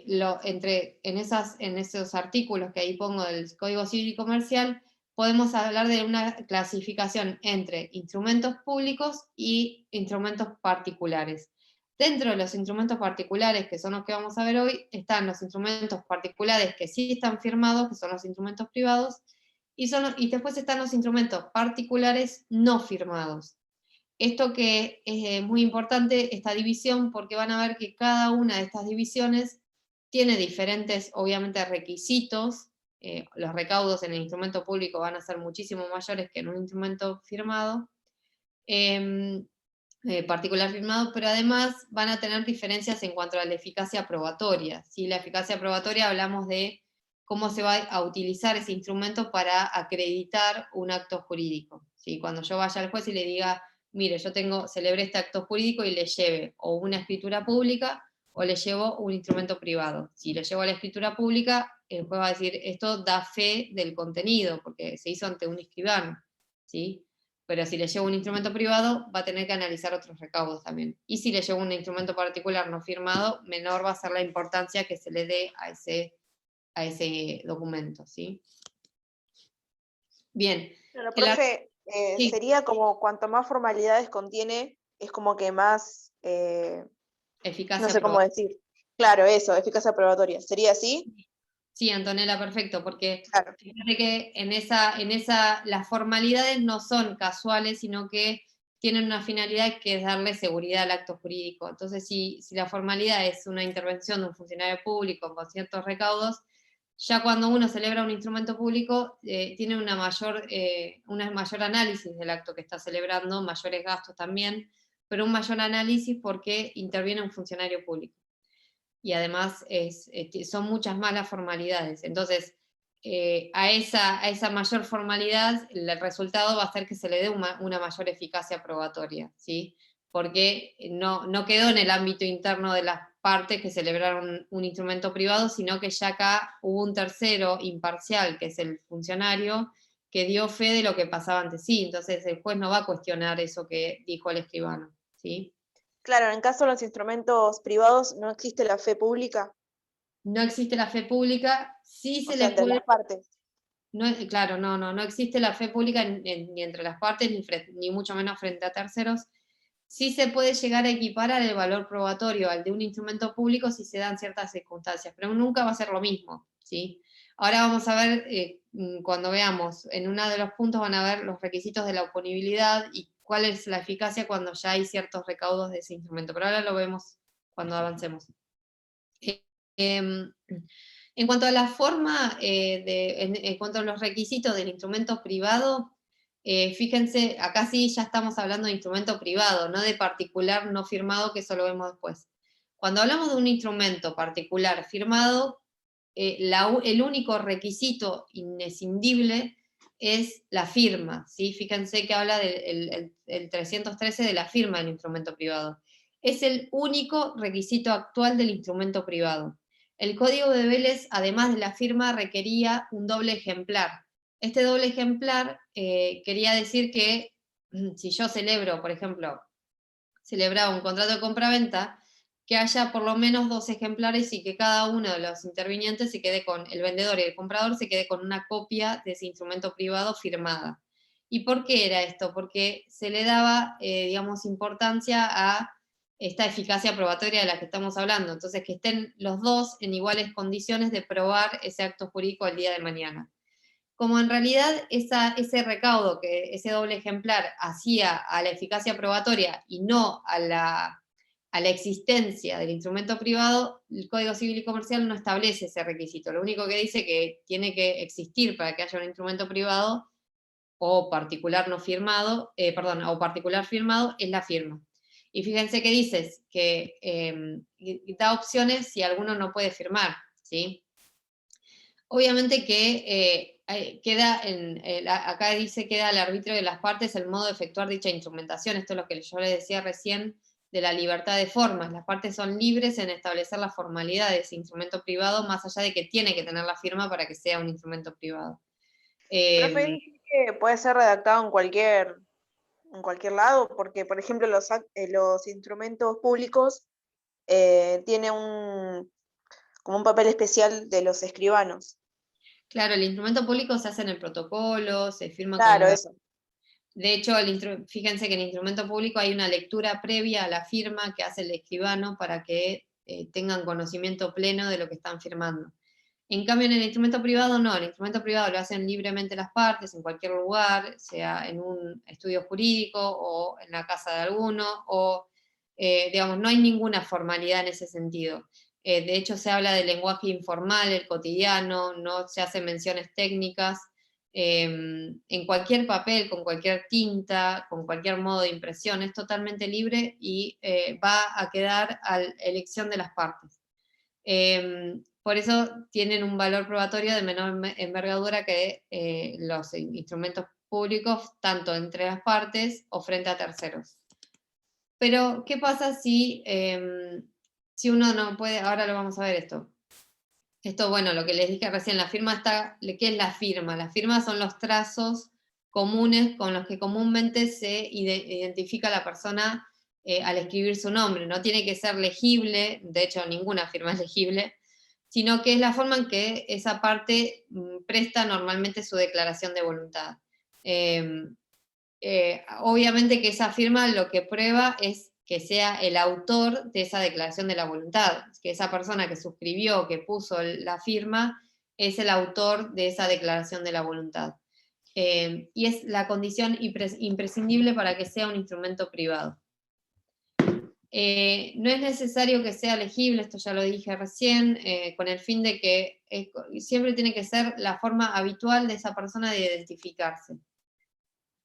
en esos artículos que ahí pongo del Código Civil y Comercial, podemos hablar de una clasificación entre instrumentos públicos y instrumentos particulares. Dentro de los instrumentos particulares, que son los que vamos a ver hoy, están los instrumentos particulares que sí están firmados, que son los instrumentos privados, y después están los instrumentos particulares no firmados. Esto que es muy importante, esta división, porque van a ver que cada una de estas divisiones tiene diferentes, obviamente, requisitos. Los recaudos en el instrumento público van a ser muchísimo mayores que en un instrumento firmado, particular firmado, pero además van a tener diferencias en cuanto a la eficacia probatoria. ¿Sí? La eficacia probatoria hablamos de cómo se va a utilizar ese instrumento para acreditar un acto jurídico. ¿Sí? Cuando yo vaya al juez y le diga, mire, yo celebré este acto jurídico y le lleve o una escritura pública o le llevo un instrumento privado. Si le llevo a la escritura pública, el juez va a decir, esto da fe del contenido, porque se hizo ante un escribano, ¿sí? Pero si le llevo un instrumento privado, va a tener que analizar otros recaudos también. Y si le llevo un instrumento particular no firmado, menor va a ser la importancia que se le dé a ese documento, ¿sí? Bien. Pero, profe, sí. sería como cuanto más formalidades contiene, es como que más, Eficacia no sé cómo probatoria. decir. Claro, eso, eficacia probatoria. ¿Sería así? Sí, Antonella, perfecto, porque Claro. fíjate que las formalidades no son casuales, sino que tienen una finalidad que es darle seguridad al acto jurídico. Entonces, si la formalidad es una intervención de un funcionario público con ciertos recaudos, ya cuando uno celebra un instrumento público, tiene un mayor análisis del acto que está celebrando, mayores gastos también, pero un mayor análisis porque interviene un funcionario público. Y además son muchas más las formalidades. Entonces, a esa mayor formalidad, el resultado va a ser que se le dé una mayor eficacia probatoria, ¿sí? Porque no quedó en el ámbito interno de las partes que celebraron un instrumento privado, sino que ya acá hubo un tercero imparcial, que es el funcionario, que dio fe de lo que pasaba ante sí. Entonces el juez no va a cuestionar eso que dijo el escribano, ¿sí? Claro, en caso de los instrumentos privados no existe la fe pública, No existe la fe pública, sí o se sea, le entre puede. las partes. Claro, no existe la fe pública ni entre las partes, ni mucho menos frente a terceros. Sí se puede llegar a equiparar el valor probatorio al de un instrumento público si se dan ciertas circunstancias, pero nunca va a ser lo mismo, ¿sí? Ahora vamos a ver, cuando veamos, en uno de los puntos van a ver los requisitos de la oponibilidad y cuál es la eficacia cuando ya hay ciertos recaudos de ese instrumento, pero ahora lo vemos cuando avancemos. En cuanto a la forma, en cuanto a los requisitos del instrumento privado, fíjense, acá sí ya estamos hablando de instrumento privado, no de particular no firmado, que eso lo vemos después. Cuando hablamos de un instrumento particular firmado, el único requisito inescindible es la firma, ¿sí? Fíjense que habla del el 313 de la firma del instrumento privado. Es el único requisito actual del instrumento privado. El código de Vélez, además de la firma, requería un doble ejemplar. Este doble ejemplar quería decir que si yo celebro, por ejemplo, celebraba un contrato de compraventa, que haya por lo menos 2 ejemplares y que cada uno de los intervinientes se quede con, el vendedor y el comprador se quede con una copia de ese instrumento privado firmada. ¿Y por qué era esto? Porque se le daba, digamos, importancia a esta eficacia probatoria de la que estamos hablando. Entonces, que estén los dos en iguales condiciones de probar ese acto jurídico el día de mañana. Como en realidad ese recaudo, ese doble ejemplar hacía a la eficacia probatoria y no a la existencia del instrumento privado, el Código Civil y Comercial no establece ese requisito. Lo único que dice que tiene que existir para que haya un instrumento privado o particular no firmado, o particular firmado, es la firma. Y fíjense que dices que da opciones si alguno no puede firmar, ¿sí? Obviamente que acá dice queda al arbitrio de las partes el modo de efectuar dicha instrumentación. Esto es lo que yo les decía recién de la libertad de formas. Las partes son libres en establecer la formalidad de ese instrumento privado, más allá de que tiene que tener la firma para que sea un instrumento privado. Profe, dice que puede ser redactado en cualquier lado, porque, por ejemplo, los instrumentos públicos tienen como un papel especial de los escribanos. Claro, el instrumento público se hace en el protocolo, se firma Claro, con... eso. De hecho, fíjense que en el instrumento público hay una lectura previa a la firma que hace el escribano para que tengan conocimiento pleno de lo que están firmando. En cambio, en el instrumento privado no, el instrumento privado lo hacen libremente las partes, en cualquier lugar, sea en un estudio jurídico o en la casa de alguno, o, digamos, no hay ninguna formalidad en ese sentido. De hecho, se habla del lenguaje informal, el cotidiano, no se hacen menciones técnicas. En cualquier papel, con cualquier tinta, con cualquier modo de impresión, es totalmente libre y va a quedar a elección de las partes. Por eso tienen un valor probatorio de menor envergadura que los instrumentos públicos, tanto entre las partes o frente a terceros. Pero, ¿qué pasa si uno no puede? Ahora lo vamos a ver esto. Esto, bueno, lo que les dije recién, la firma está, ¿qué es la firma? La firma son los trazos comunes con los que comúnmente se identifica a la persona al escribir su nombre. No tiene que ser legible, de hecho ninguna firma es legible, sino que es la forma en que esa parte presta normalmente su declaración de voluntad. Obviamente que esa firma lo que prueba es que sea el autor de esa declaración de la voluntad, que esa persona que suscribió, que puso la firma, es el autor de esa declaración de la voluntad. Y es la condición imprescindible para que sea un instrumento privado. No es necesario que sea legible, esto ya lo dije recién, con el fin de que siempre tiene que ser la forma habitual de esa persona de identificarse.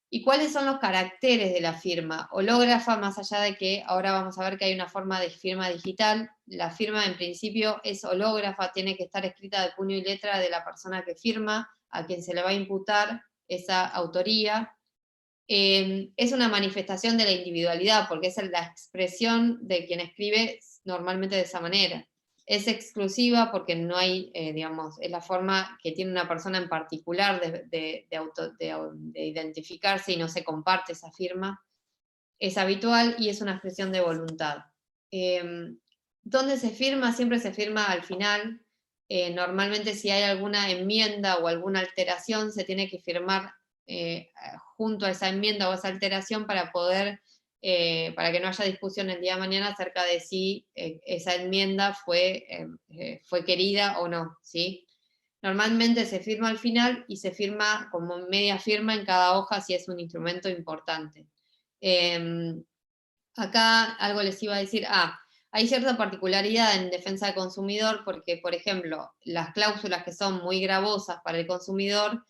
¿Y cuáles son los caracteres de la firma? Hológrafa, más allá de que ahora vamos a ver que hay una forma de firma digital, la firma en principio es hológrafa, tiene que estar escrita de puño y letra de la persona que firma, a quien se le va a imputar esa autoría. Es una manifestación de la individualidad, porque es la expresión de quien escribe normalmente de esa manera. Es exclusiva porque no hay, digamos, es la forma que tiene una persona en particular de identificarse y no se comparte esa firma. Es habitual y es una expresión de voluntad. ¿Dónde se firma? Siempre se firma al final. Normalmente si hay alguna enmienda o alguna alteración se tiene que firmar junto a esa enmienda o esa alteración para poder, para que no haya discusión el día de mañana acerca de si esa enmienda fue querida o no, ¿sí? Normalmente se firma al final y se firma como media firma en cada hoja si es un instrumento importante. Acá algo les iba a decir, hay cierta particularidad en defensa del consumidor porque, por ejemplo, las cláusulas que son muy gravosas para el consumidor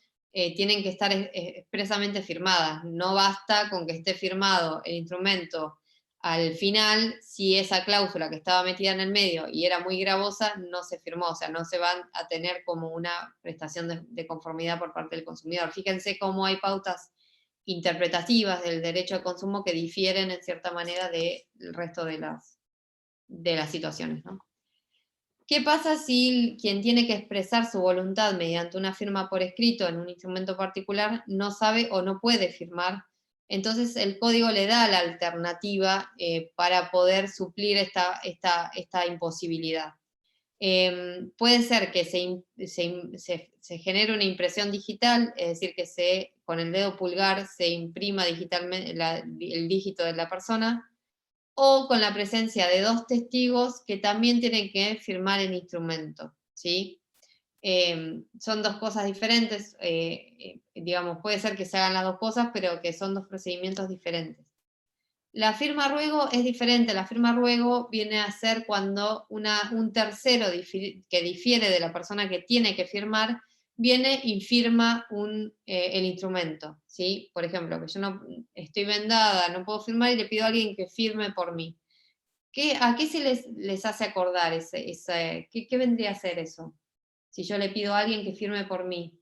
tienen que estar expresamente firmadas. No basta con que esté firmado el instrumento al final, si esa cláusula que estaba metida en el medio y era muy gravosa, no se firmó, o sea, no se van a tener como una prestación de conformidad por parte del consumidor. Fíjense cómo hay pautas interpretativas del derecho al consumo que difieren en cierta manera del resto de las situaciones, ¿no? ¿Qué pasa si quien tiene que expresar su voluntad mediante una firma por escrito en un instrumento particular no sabe o no puede firmar? Entonces el código le da la alternativa para poder suplir esta imposibilidad. Puede ser que se genere una impresión digital, es decir, que con el dedo pulgar se imprima digitalmente el dígito de la persona, o con la presencia de dos testigos que también tienen que firmar el instrumento, ¿sí? Son dos cosas diferentes, digamos, puede ser que se hagan las dos cosas, pero que son dos procedimientos diferentes. La firma ruego es diferente, la firma ruego viene a ser cuando un tercero que difiere de la persona que tiene que firmar, viene y firma el instrumento, ¿sí? Por ejemplo, que yo no estoy vendada, no puedo firmar y le pido a alguien que firme por mí. ¿A qué se les hace acordar qué vendría a ser eso? Si yo le pido a alguien que firme por mí.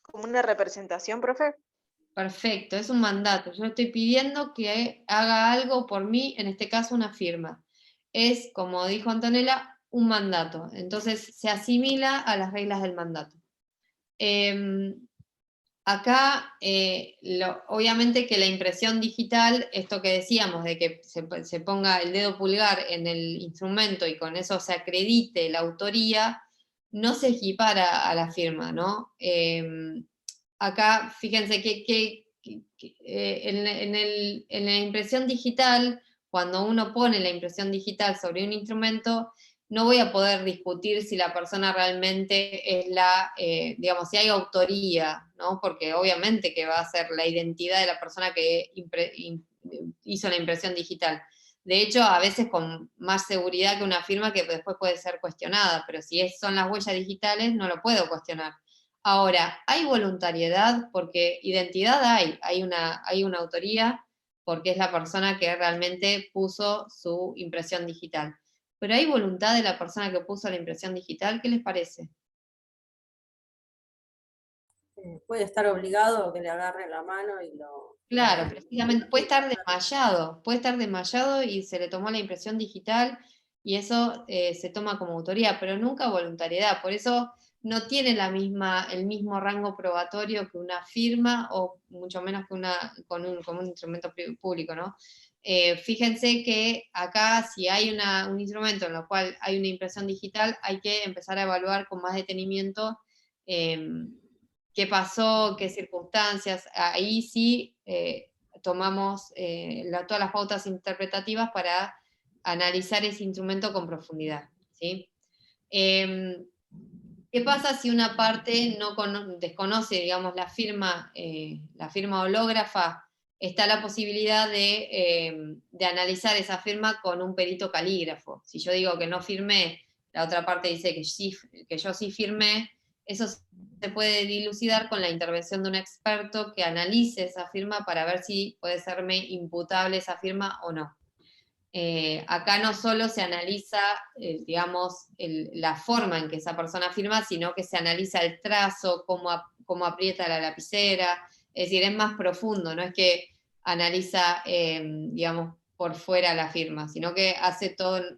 ¿Como una representación, profe? Perfecto, es un mandato. Yo le estoy pidiendo que haga algo por mí, en este caso una firma. Es, como dijo Antonella, un mandato. Entonces se asimila a las reglas del mandato. Acá, obviamente que la impresión digital, esto que decíamos, de que se ponga el dedo pulgar en el instrumento y con eso se acredite la autoría, no se equipara a la firma, ¿no? Acá, fíjense que en la impresión digital, cuando uno pone la impresión digital sobre un instrumento, no voy a poder discutir si la persona realmente es digamos, si hay autoría, ¿no? Porque obviamente que va a ser la identidad de la persona que hizo la impresión digital. De hecho, a veces con más seguridad que una firma que después puede ser cuestionada, pero si son las huellas digitales, no lo puedo cuestionar. Ahora, ¿hay voluntariedad? Porque identidad hay una autoría, porque es la persona que realmente puso su impresión digital. Pero ¿hay voluntad de la persona que puso la impresión digital? ¿Qué les parece? Puede estar obligado a que le agarre la mano y lo... Claro, precisamente, puede estar desmayado y se le tomó la impresión digital y eso se toma como autoría, pero nunca voluntariedad, por eso no tiene el mismo rango probatorio que una firma o mucho menos que con un instrumento público, ¿no? Fíjense que acá si hay un instrumento en el cual hay una impresión digital, hay que empezar a evaluar con más detenimiento qué pasó, qué circunstancias. Ahí sí tomamos todas las pautas interpretativas para analizar ese instrumento con profundidad, ¿sí? ¿Qué pasa si una parte desconoce, digamos, la firma hológrafa? Está la posibilidad de analizar esa firma con un perito calígrafo. Si yo digo que no firmé, la otra parte dice que yo sí firmé, eso se puede dilucidar con la intervención de un experto que analice esa firma para ver si puede serme imputable esa firma o no. Acá no solo se analiza, digamos, la forma en que esa persona firma, sino que se analiza el trazo, cómo aprieta la lapicera, es decir, es más profundo, no es que analiza, digamos, por fuera la firma, sino que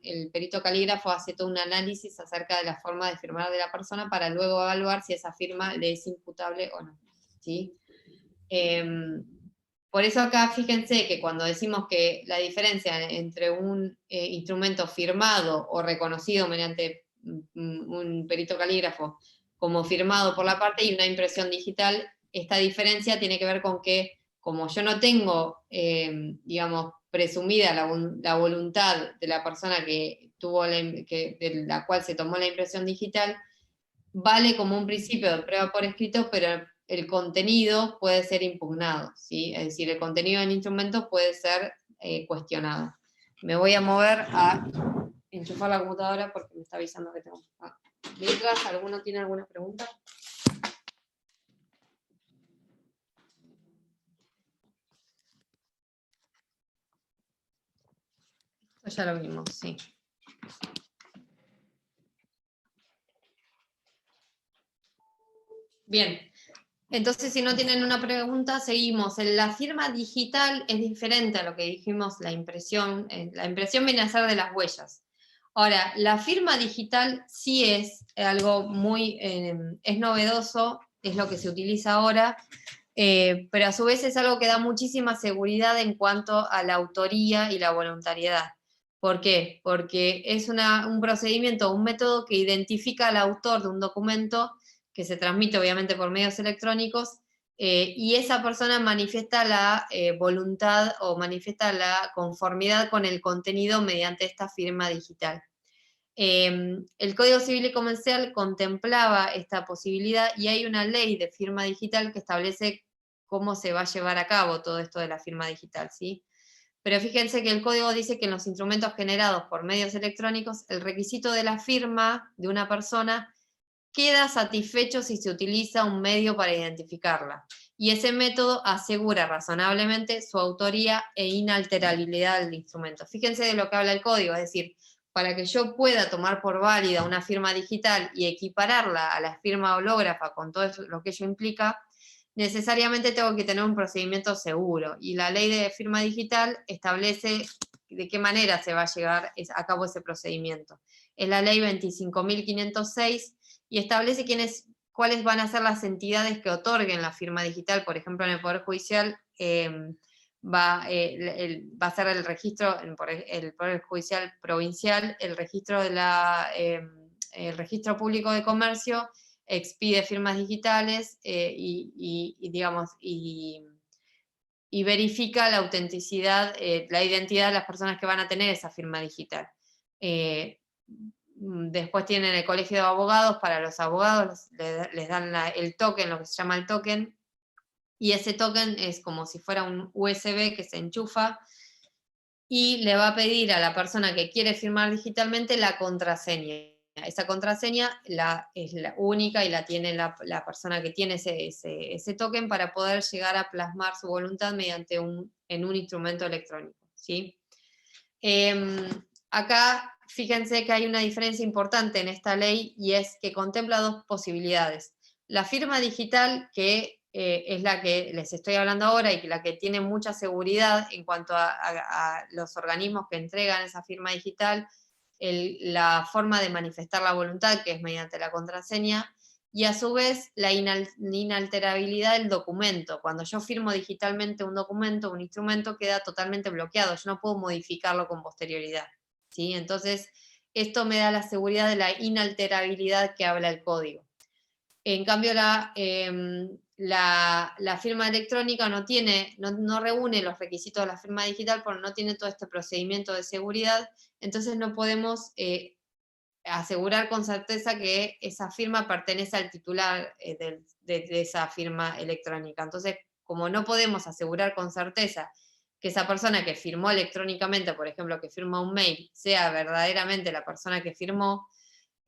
el perito calígrafo hace todo un análisis acerca de la forma de firmar de la persona para luego evaluar si esa firma le es imputable o no, ¿sí? Por eso acá fíjense que cuando decimos que la diferencia entre un instrumento firmado o reconocido mediante un perito calígrafo como firmado por la parte y una impresión digital, esta diferencia tiene que ver con que como yo no tengo, digamos, presumida la voluntad de la persona que de la cual se tomó la impresión digital, vale como un principio de prueba por escrito, pero el contenido puede ser impugnado, ¿sí? Es decir, el contenido del instrumento puede ser cuestionado. Me voy a mover a enchufar la computadora porque me está avisando que tengo. Mientras, ¿alguno tiene alguna pregunta? Esto ya lo vimos, sí. Bien, entonces si no tienen una pregunta, seguimos. La firma digital es diferente a lo que dijimos, la impresión. La impresión viene a ser de las huellas. Ahora, la firma digital sí es algo muy, es novedoso, es lo que se utiliza ahora, pero a su vez es algo que da muchísima seguridad en cuanto a la autoría y la voluntariedad. ¿Por qué? Porque es un procedimiento, un método que identifica al autor de un documento que se transmite obviamente por medios electrónicos, y esa persona manifiesta la voluntad o manifiesta la conformidad con el contenido mediante esta firma digital. El Código Civil y Comercial contemplaba esta posibilidad y hay una ley de firma digital que establece cómo se va a llevar a cabo todo esto de la firma digital, ¿sí? Pero fíjense que el código dice que en los instrumentos generados por medios electrónicos, el requisito de la firma de una persona queda satisfecho si se utiliza un medio para identificarla. Y ese método asegura razonablemente su autoría e inalterabilidad del instrumento. Fíjense de lo que habla el código, es decir, para que yo pueda tomar por válida una firma digital y equipararla a la firma hológrafa con todo lo que ello implica, necesariamente tengo que tener un procedimiento seguro. Y la ley de firma digital establece de qué manera se va a llevar a cabo ese procedimiento. Es la ley 25.506 y establece cuáles van a ser las entidades que otorguen la firma digital. Por ejemplo, en el Poder Judicial va a ser el registro, el Poder Judicial Provincial, el registro el Registro Público de Comercio expide firmas digitales digamos, y verifica la autenticidad, la identidad de las personas que van a tener esa firma digital. después tienen el colegio de abogados, para los abogados les dan el token, lo que se llama el token, y ese token es como si fuera un USB que se enchufa, y le va a pedir a la persona que quiere firmar digitalmente la contraseña. Esa contraseña es la única y la tiene la persona que tiene ese token para poder llegar a plasmar su voluntad mediante en un instrumento electrónico, ¿sí? Acá, fíjense que hay una diferencia importante en esta ley y es que contempla dos posibilidades. La firma digital, que es la que les estoy hablando ahora y que la que tiene mucha seguridad en cuanto a los organismos que entregan esa firma digital, la forma de manifestar la voluntad, que es mediante la contraseña, y a su vez la inalterabilidad del documento. Cuando yo firmo digitalmente un documento, un instrumento, queda totalmente bloqueado, yo no puedo modificarlo con posterioridad, ¿sí? Entonces, esto me da la seguridad de la inalterabilidad que habla el código. En cambio, la firma electrónica no reúne los requisitos de la firma digital porque no tiene todo este procedimiento de seguridad, entonces no podemos asegurar con certeza que esa firma pertenece al titular de esa firma electrónica. Entonces, como no podemos asegurar con certeza que esa persona que firmó electrónicamente, por ejemplo, que firma un mail, sea verdaderamente la persona que firmó,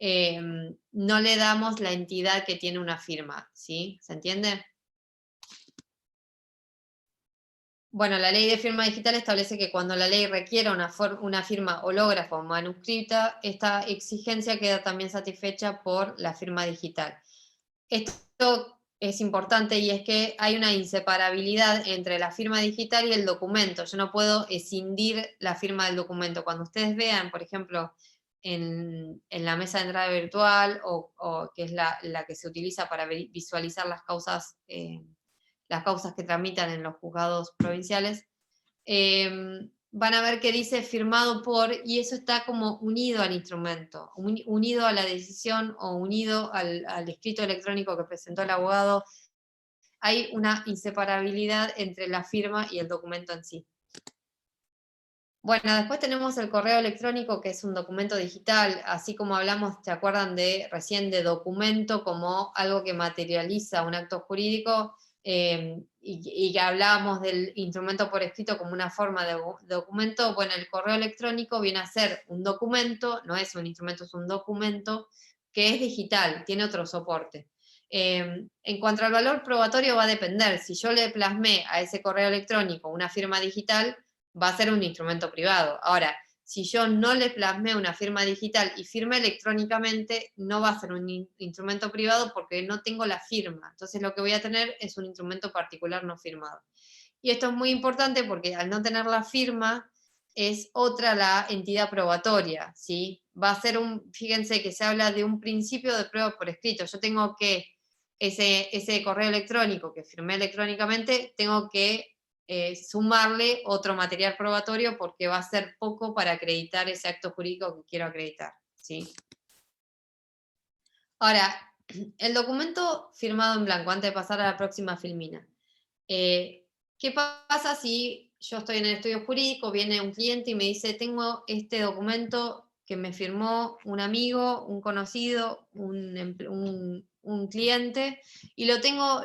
no le damos la entidad que tiene una firma, ¿sí? ¿Se entiende? Bueno, la ley de firma digital establece que cuando la ley requiera una firma hológrafa o manuscrita, esta exigencia queda también satisfecha por la firma digital. Esto es importante y es que hay una inseparabilidad entre la firma digital y el documento. Yo no puedo escindir la firma del documento. Cuando ustedes vean, por ejemplo, en la mesa de entrada virtual, o que es la que se utiliza para visualizar las causas que tramitan en los juzgados provinciales, van a ver que dice firmado por, y eso está como unido al instrumento, unido a la decisión o unido al escrito electrónico que presentó el abogado. Hay una inseparabilidad entre la firma y el documento en sí. Bueno, después tenemos el correo electrónico, que es un documento digital, así como hablamos, ¿se acuerdan recién de documento como algo que materializa un acto jurídico? Y que hablábamos del instrumento por escrito como una forma de documento. Bueno, el correo electrónico viene a ser un documento, no es un instrumento, es un documento que es digital, tiene otro soporte. En cuanto al valor probatorio va a depender. Si yo le plasmé a ese correo electrónico una firma digital, va a ser un instrumento privado. Ahora, si yo no le plasmé una firma digital y firmé electrónicamente, no va a ser un instrumento privado porque no tengo la firma. Entonces lo que voy a tener es un instrumento particular no firmado. Y esto es muy importante porque al no tener la firma, es otra la entidad probatoria, ¿sí? Va a ser fíjense que se habla de un principio de prueba por escrito. Yo tengo que, ese correo electrónico que firmé electrónicamente, tengo que sumarle otro material probatorio porque va a ser poco para acreditar ese acto jurídico que quiero acreditar, ¿sí? Ahora, el documento firmado en blanco, antes de pasar a la próxima filmina. ¿Qué pasa si yo estoy en el estudio jurídico, viene un cliente y me dice, tengo este documento que me firmó un amigo, un conocido, un cliente, y lo tengo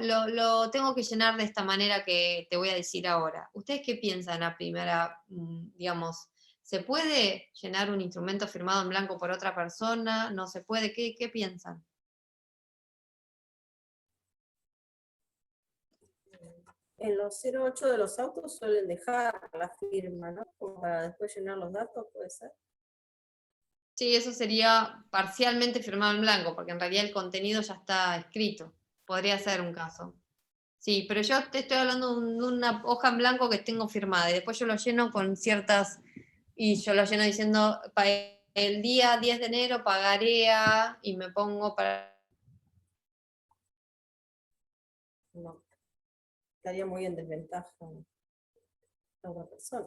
que llenar de esta manera que te voy a decir ahora? ¿Ustedes qué piensan a primera, digamos, ¿se puede llenar un instrumento firmado en blanco por otra persona? ¿No se puede? ¿Qué piensan? En los 08 de los autos suelen dejar la firma, ¿no? Como para después llenar los datos, ¿puede ser? Sí, eso sería parcialmente firmado en blanco, porque en realidad el contenido ya está escrito. Podría ser un caso. Sí, pero yo te estoy hablando de una hoja en blanco que tengo firmada y después yo lo lleno con ciertas, y yo lo lleno diciendo, el día 10 de enero pagaré y me pongo para... No. Estaría muy en desventaja a otra persona.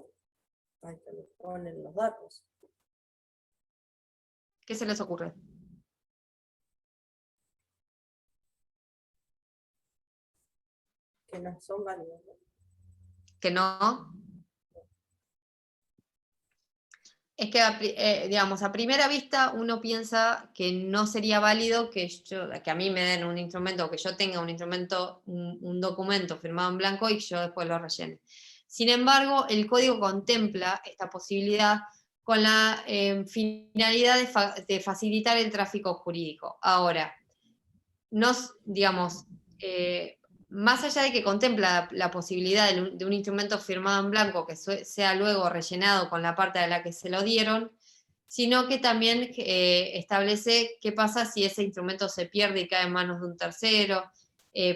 Ahí te le ponen los datos. ¿Qué se les ocurre? Que no son válidos, ¿no? ¿Que no? Es que, digamos, a primera vista uno piensa que no sería válido que a mí me den un instrumento, o que yo tenga un instrumento, un documento firmado en blanco y yo después lo rellene. Sin embargo, el código contempla esta posibilidad con la finalidad de facilitar el tráfico jurídico. Ahora, digamos, más allá de que contempla la posibilidad de un instrumento firmado en blanco que sea luego rellenado con la parte a la que se lo dieron, sino que también establece qué pasa si ese instrumento se pierde y cae en manos de un tercero,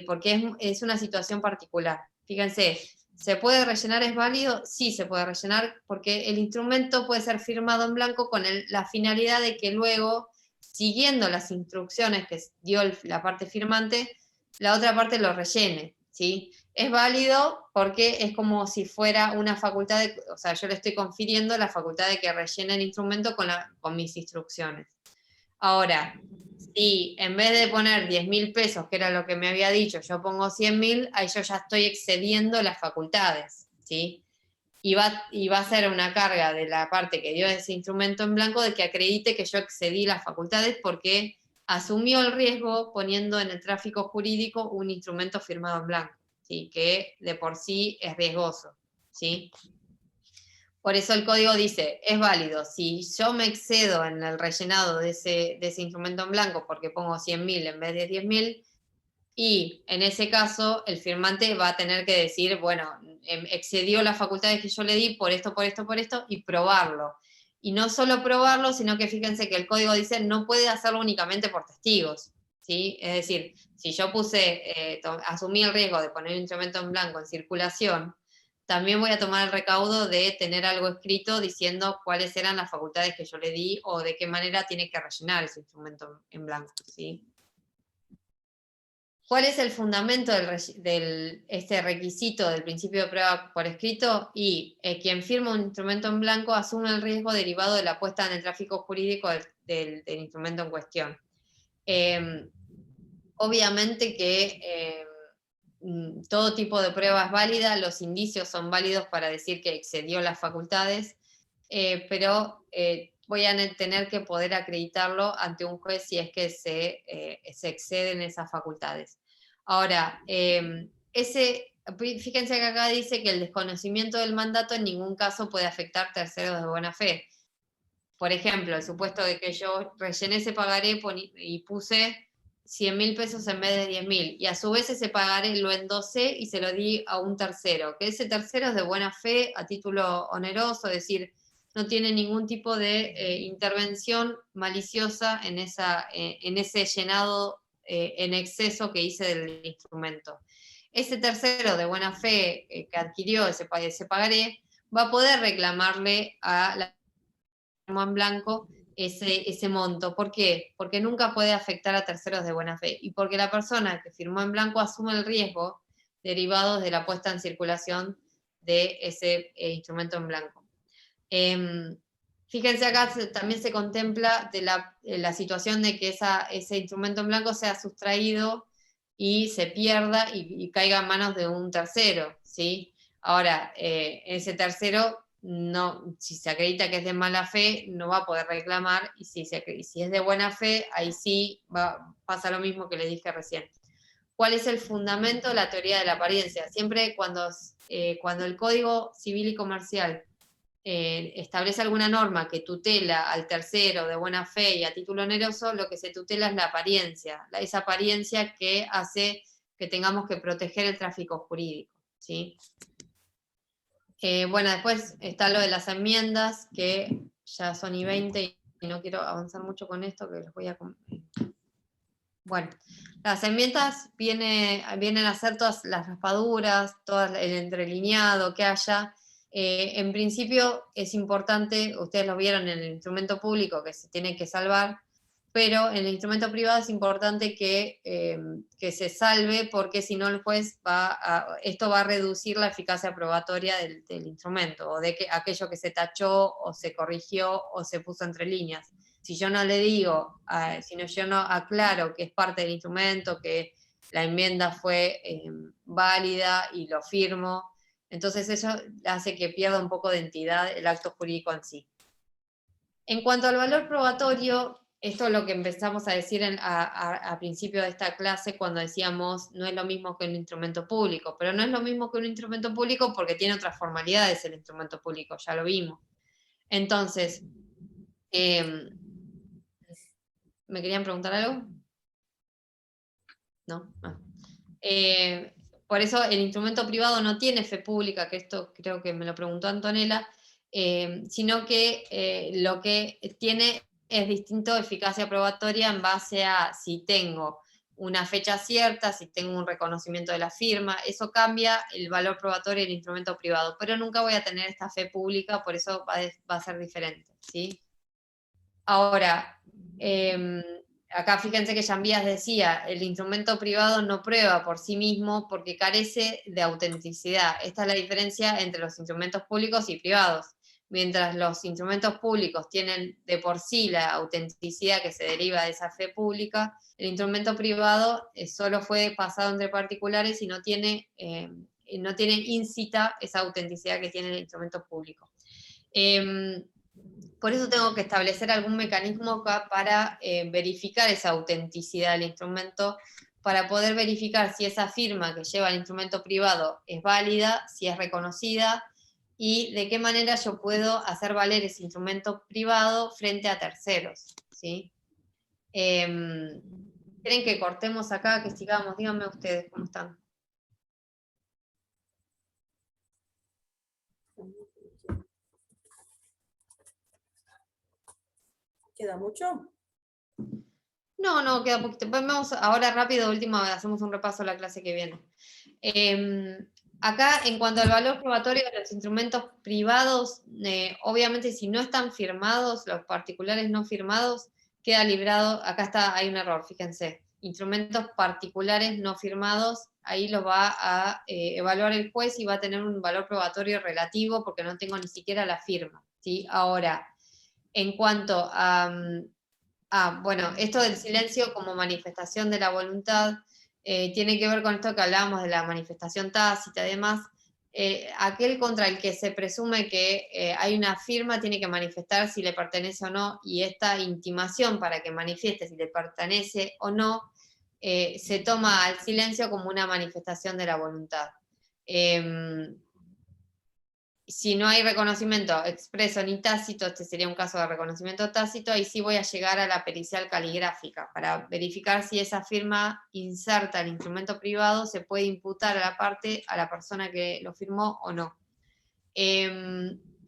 porque es una situación particular. Fíjense, ¿se puede rellenar? ¿Es válido? Sí, se puede rellenar, porque el instrumento puede ser firmado en blanco con la finalidad de que luego, siguiendo las instrucciones que dio la parte firmante, la otra parte lo rellene, ¿sí? Es válido porque es como si fuera una facultad, o sea, yo le estoy confiriendo la facultad de que rellene el instrumento con mis instrucciones. Ahora, si en vez de poner 10.000 pesos, que era lo que me había dicho, yo pongo 100.000, ahí yo ya estoy excediendo las facultades, ¿sí? Y va a ser una carga de la parte que dio ese instrumento en blanco de que acredite que yo excedí las facultades porque asumió el riesgo poniendo en el tráfico jurídico un instrumento firmado en blanco, ¿sí? Que de por sí es riesgoso, ¿sí? Por eso el código dice, es válido, si yo me excedo en el rellenado de ese instrumento en blanco porque pongo 100.000 en vez de 10.000, y en ese caso el firmante va a tener que decir, bueno, excedió las facultades que yo le di por esto, por esto, por esto, y probarlo. Y no solo probarlo, sino que fíjense que el código dice no puede hacerlo únicamente por testigos, ¿sí? Es decir, si yo asumí el riesgo de poner un instrumento en blanco en circulación, también voy a tomar el recaudo de tener algo escrito diciendo cuáles eran las facultades que yo le di o de qué manera tiene que rellenar ese instrumento en blanco, ¿sí? ¿Cuál es el fundamento este requisito del principio de prueba por escrito? Y quien firma un instrumento en blanco asume el riesgo derivado de la puesta en el tráfico jurídico del instrumento en cuestión. Obviamente que todo tipo de prueba es válida, los indicios son válidos para decir que excedió las facultades, pero voy a tener que poder acreditarlo ante un juez si es que se exceden esas facultades. Ahora, fíjense que acá dice que el desconocimiento del mandato en ningún caso puede afectar terceros de buena fe. Por ejemplo, el supuesto de que yo rellené ese pagaré y puse 100.000 pesos en vez de 10.000, y a su vez ese pagaré lo endosé y se lo di a un tercero, que ese tercero es de buena fe, a título oneroso, es decir, no tiene ningún tipo de intervención maliciosa en ese llenado en exceso que hice del instrumento. Ese tercero de buena fe que adquirió ese pagaré va a poder reclamarle a la en blanco ese monto. ¿Por qué? Porque nunca puede afectar a terceros de buena fe y porque la persona que firmó en blanco asume el riesgo derivado de la puesta en circulación de ese instrumento en blanco. Fíjense acá también se contempla la situación de que ese instrumento en blanco sea sustraído y se pierda y caiga en manos de un tercero, ¿sí? Ahora, ese tercero, no, si se acredita que es de mala fe, no va a poder reclamar, y si es de buena fe, ahí sí pasa lo mismo que le dije recién. ¿Cuál es el fundamento? La teoría de la apariencia. Siempre cuando el Código Civil y Comercial establece alguna norma que tutela al tercero de buena fe y a título oneroso, lo que se tutela es la apariencia, esa apariencia que hace que tengamos que proteger el tráfico jurídico, ¿sí? Bueno, después está lo de las enmiendas, que ya son y 20 y no quiero avanzar mucho con esto, que les voy a... Bueno, las enmiendas vienen a hacer todas las raspaduras, todo el entrelineado que haya. En principio es importante, ustedes lo vieron en el instrumento público que se tiene que salvar, pero en el instrumento privado es importante que se salve, porque si no el juez esto va a reducir la eficacia probatoria del instrumento, o de aquello que se tachó, o se corrigió, o se puso entre líneas. Si yo no le digo, yo no aclaro que es parte del instrumento, que la enmienda fue válida y lo firmo, entonces eso hace que pierda un poco de entidad el acto jurídico en sí. En cuanto al valor probatorio, esto es lo que empezamos a decir a principio de esta clase cuando decíamos no es lo mismo que un instrumento público, pero no es lo mismo que un instrumento público porque tiene otras formalidades el instrumento público, ya lo vimos. Entonces, ¿me querían preguntar algo? ¿No? Por eso el instrumento privado no tiene fe pública, que esto creo que me lo preguntó Antonella, sino que lo que tiene es distinto eficacia probatoria en base a si tengo una fecha cierta, si tengo un reconocimiento de la firma, eso cambia el valor probatorio del instrumento privado, pero nunca voy a tener esta fe pública, por eso va a ser diferente, ¿sí? Ahora, acá fíjense que Jambías decía, el instrumento privado no prueba por sí mismo porque carece de autenticidad. Esta es la diferencia entre los instrumentos públicos y privados. Mientras los instrumentos públicos tienen de por sí la autenticidad que se deriva de esa fe pública, el instrumento privado solo fue pasado entre particulares y no tiene íncita esa autenticidad que tiene el instrumento público. Por eso tengo que establecer algún mecanismo para verificar esa autenticidad del instrumento, para poder verificar si esa firma que lleva el instrumento privado es válida, si es reconocida, y de qué manera yo puedo hacer valer ese instrumento privado frente a terceros, ¿sí? ¿Quieren que cortemos acá, que sigamos? Díganme ustedes cómo están. ¿Queda mucho? No, queda poquito. Vamos ahora rápido, último, hacemos un repaso a la clase que viene. Acá, en cuanto al valor probatorio de los instrumentos privados, obviamente si no están firmados, los particulares no firmados, queda librado, acá hay un error, fíjense, instrumentos particulares no firmados, ahí los va a evaluar el juez y va a tener un valor probatorio relativo porque no tengo ni siquiera la firma, ¿sí? Ahora, en cuanto a... bueno, esto del silencio como manifestación de la voluntad tiene que ver con esto que hablábamos de la manifestación tácita y demás. Aquel contra el que se presume que hay una firma tiene que manifestar si le pertenece o no, y esta intimación para que manifieste si le pertenece o no, se toma al silencio como una manifestación de la voluntad. Si no hay reconocimiento expreso ni tácito, este sería un caso de reconocimiento tácito, ahí sí voy a llegar a la pericial caligráfica para verificar si esa firma inserta el instrumento privado se puede imputar a la persona que lo firmó o no.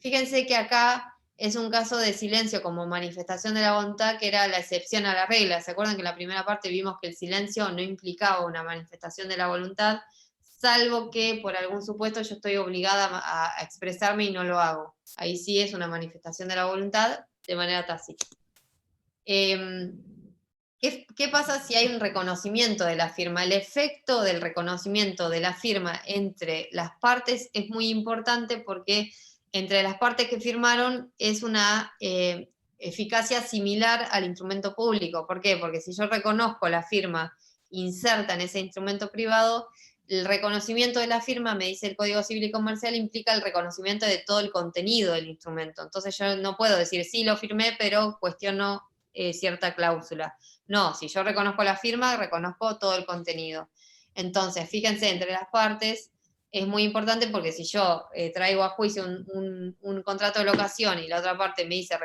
Fíjense que acá es un caso de silencio como manifestación de la voluntad, que era la excepción a la regla. ¿Se acuerdan que en la primera parte vimos que el silencio no implicaba una manifestación de la voluntad, salvo que por algún supuesto yo estoy obligada a expresarme y no lo hago? Ahí sí es una manifestación de la voluntad de manera tácita. ¿Qué pasa si hay un reconocimiento de la firma? El efecto del reconocimiento de la firma entre las partes es muy importante porque entre las partes que firmaron es una eficacia similar al instrumento público. ¿Por qué? Porque si yo reconozco la firma inserta en ese instrumento privado, el reconocimiento de la firma, me dice el Código Civil y Comercial, implica el reconocimiento de todo el contenido del instrumento. Entonces yo no puedo decir, sí, lo firmé, pero cuestiono cierta cláusula. No, si yo reconozco la firma, reconozco todo el contenido. Entonces, fíjense, entre las partes es muy importante porque si yo traigo a juicio un contrato de locación y la otra parte me dice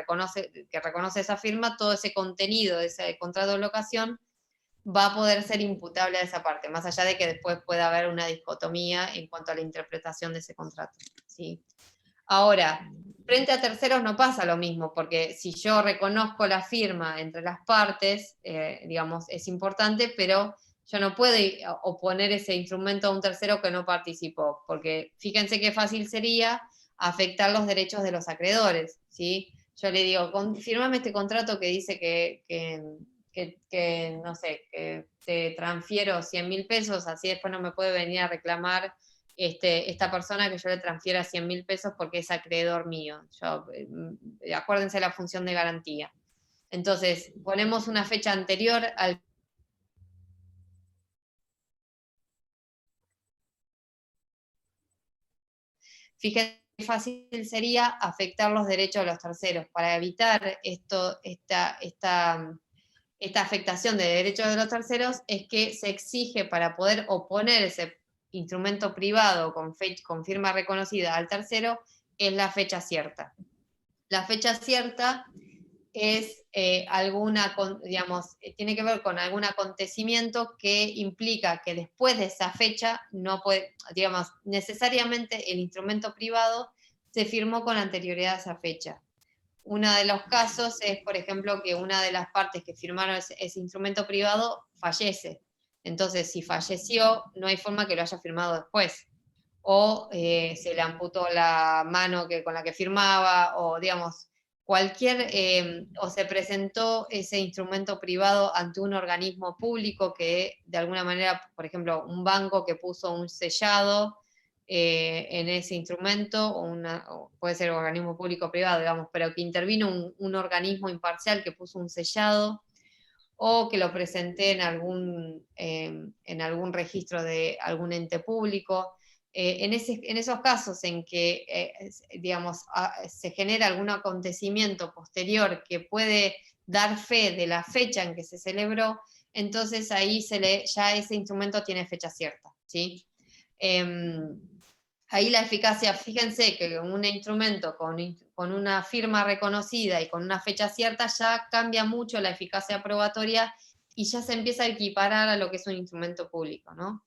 que reconoce esa firma, todo ese contenido de ese contrato de locación va a poder ser imputable a esa parte, más allá de que después pueda haber una dicotomía en cuanto a la interpretación de ese contrato, ¿sí? Ahora, frente a terceros no pasa lo mismo, porque si yo reconozco la firma entre las partes, digamos, es importante, pero yo no puedo oponer ese instrumento a un tercero que no participó, porque fíjense qué fácil sería afectar los derechos de los acreedores, ¿sí? Yo le digo, fírmame este contrato que dice que no sé, que te transfiero 100.000 pesos, así después no me puede venir a reclamar esta persona que yo le transfiera 100.000 pesos porque es acreedor mío. Acuérdense la función de garantía. Entonces, ponemos una fecha anterior al... Fíjense fácil sería afectar los derechos de los terceros. Para evitar esta afectación de derechos de los terceros es que se exige para poder oponer ese instrumento privado con firma reconocida al tercero, es la fecha cierta. La fecha cierta es tiene que ver con algún acontecimiento que implica que después de esa fecha no puede, necesariamente el instrumento privado se firmó con anterioridad a esa fecha. Uno de los casos es, por ejemplo, que una de las partes que firmaron ese instrumento privado fallece. Entonces, si falleció, no hay forma que lo haya firmado después. O se le amputó la mano con la que firmaba, o o se presentó ese instrumento privado ante un organismo público que de alguna manera, por ejemplo, un banco que puso un sellado en ese instrumento, o puede ser organismo público o privado, pero que intervino un organismo imparcial que puso un sellado, o que lo presenté en algún registro de algún ente público. En esos casos en que, se genera algún acontecimiento posterior que puede dar fe de la fecha en que se celebró, entonces ahí ya ese instrumento tiene fecha cierta, ¿sí? Ahí la eficacia, fíjense que un instrumento con una firma reconocida y con una fecha cierta ya cambia mucho la eficacia probatoria y ya se empieza a equiparar a lo que es un instrumento público, ¿no?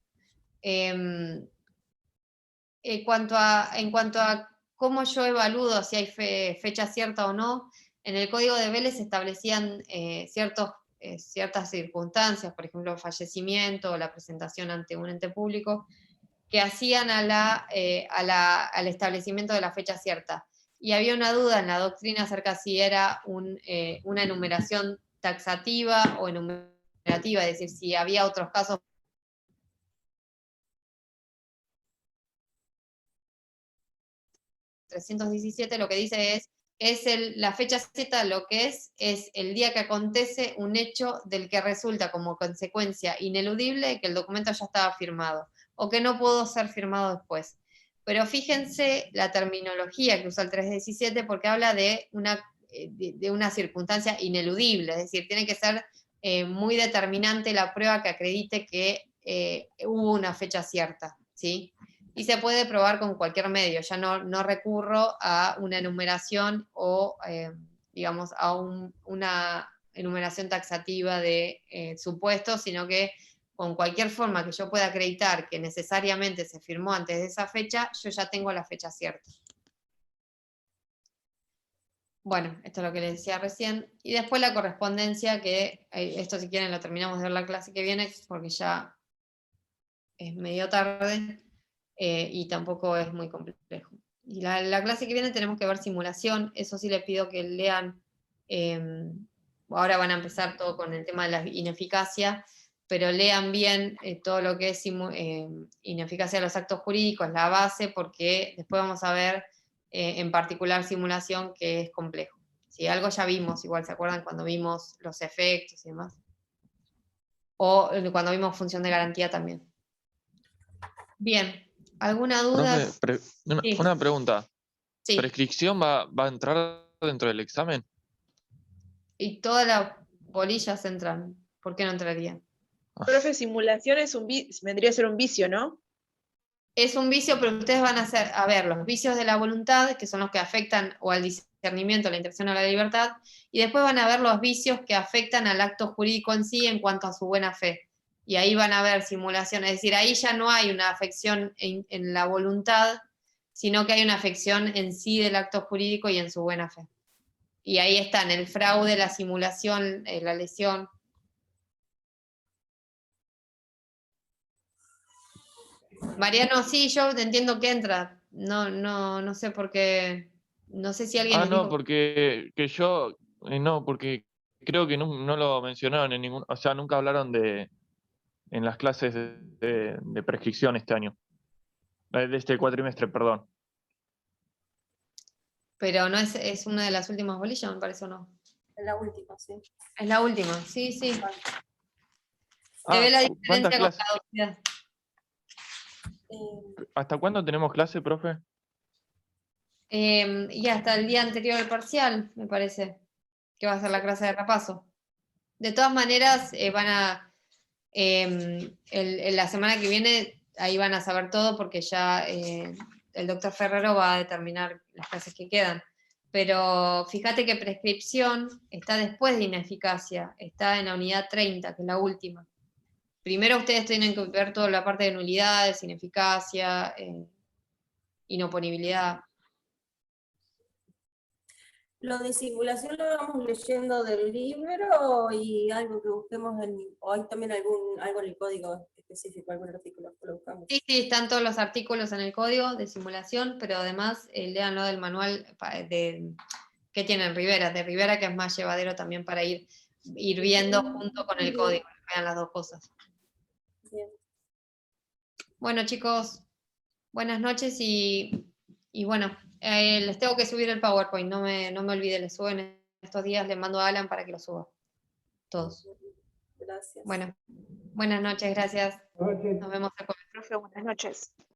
En cuanto a cómo yo evalúo si hay fecha cierta o no, en el Código de Vélez se establecían ciertas circunstancias, por ejemplo, el fallecimiento o la presentación ante un ente público, que hacían al establecimiento de la fecha cierta. Y había una duda en la doctrina acerca si era una enumeración taxativa o enumerativa, es decir, si había otros casos. ...317 lo que dice es la fecha Z, lo que es el día que acontece un hecho del que resulta como consecuencia ineludible que el documento ya estaba firmado, o que no pudo ser firmado después. Pero fíjense la terminología que usa el 317, porque habla de una circunstancia ineludible, es decir, tiene que ser muy determinante la prueba que acredite que hubo una fecha cierta, ¿sí? Y se puede probar con cualquier medio, ya no recurro a una enumeración o, a una enumeración taxativa de supuestos, sino que con cualquier forma que yo pueda acreditar que necesariamente se firmó antes de esa fecha, yo ya tengo la fecha cierta. Bueno, esto es lo que les decía recién. Y después la correspondencia, que esto si quieren lo terminamos de ver la clase que viene, porque ya es medio tarde. Y tampoco es muy complejo. Y la clase que viene tenemos que ver simulación, eso sí les pido que lean, ahora van a empezar todo con el tema de la ineficacia, pero lean bien todo lo que es ineficacia de los actos jurídicos, la base, porque después vamos a ver en particular simulación, que es complejo. ¿Sí? Algo ya vimos, igual se acuerdan cuando vimos los efectos y demás, o cuando vimos función de garantía también. Bien. ¿Alguna duda? Profe, Sí. una pregunta. Sí. ¿Prescripción va a entrar dentro del examen? Y todas las bolillas entran. ¿Por qué no entrarían? Profe, simulación vendría a ser un vicio, ¿no? Es un vicio, pero ustedes van a ver los vicios de la voluntad, que son los que afectan o al discernimiento, a la interacción o a la libertad, y después van a ver los vicios que afectan al acto jurídico en sí en cuanto a su buena fe. Y ahí van a ver simulación, es decir, ahí ya no hay una afección en la voluntad, sino que hay una afección en sí del acto jurídico y en su buena fe. Y ahí están el fraude, la simulación, la lesión. Mariano, sí, yo entiendo que entra. No sé por qué. No sé si alguien les No, dijo. porque no, porque creo que no lo mencionaron en ningún, o sea, nunca hablaron en las clases de prescripción este año. De este cuatrimestre, perdón. Pero no es una de las últimas bolillas, me parece, ¿o no? Es la última, sí. Es la última, sí. Se ve la ¿Cuántas diferencia con clases? caducidad. ¿Hasta cuándo tenemos clase, profe? Y hasta el día anterior al parcial, me parece, que va a ser la clase de repaso. De todas maneras, la semana que viene, ahí van a saber todo porque ya el doctor Ferrero va a determinar las clases que quedan. Pero fíjate que prescripción está después de ineficacia, está en la unidad 30, que es la última. Primero ustedes tienen que ver toda la parte de nulidades, ineficacia, inoponibilidad. Lo de simulación lo vamos leyendo del libro y algo que busquemos o hay también algo en el código específico, algún artículo que lo buscamos. Sí, están todos los artículos en el código de simulación, pero además léanlo del manual que tiene en Rivera, de Rivera, que es más llevadero también para ir viendo junto con el código, vean las dos cosas. Bien. Bueno, chicos, buenas noches y bueno, les tengo que subir el PowerPoint, no me olvide, les subo en estos días, le mando a Alan para que lo suba. Todos. Gracias. Bueno, buenas noches, gracias. Nos vemos el jueves. Profe, buenas noches.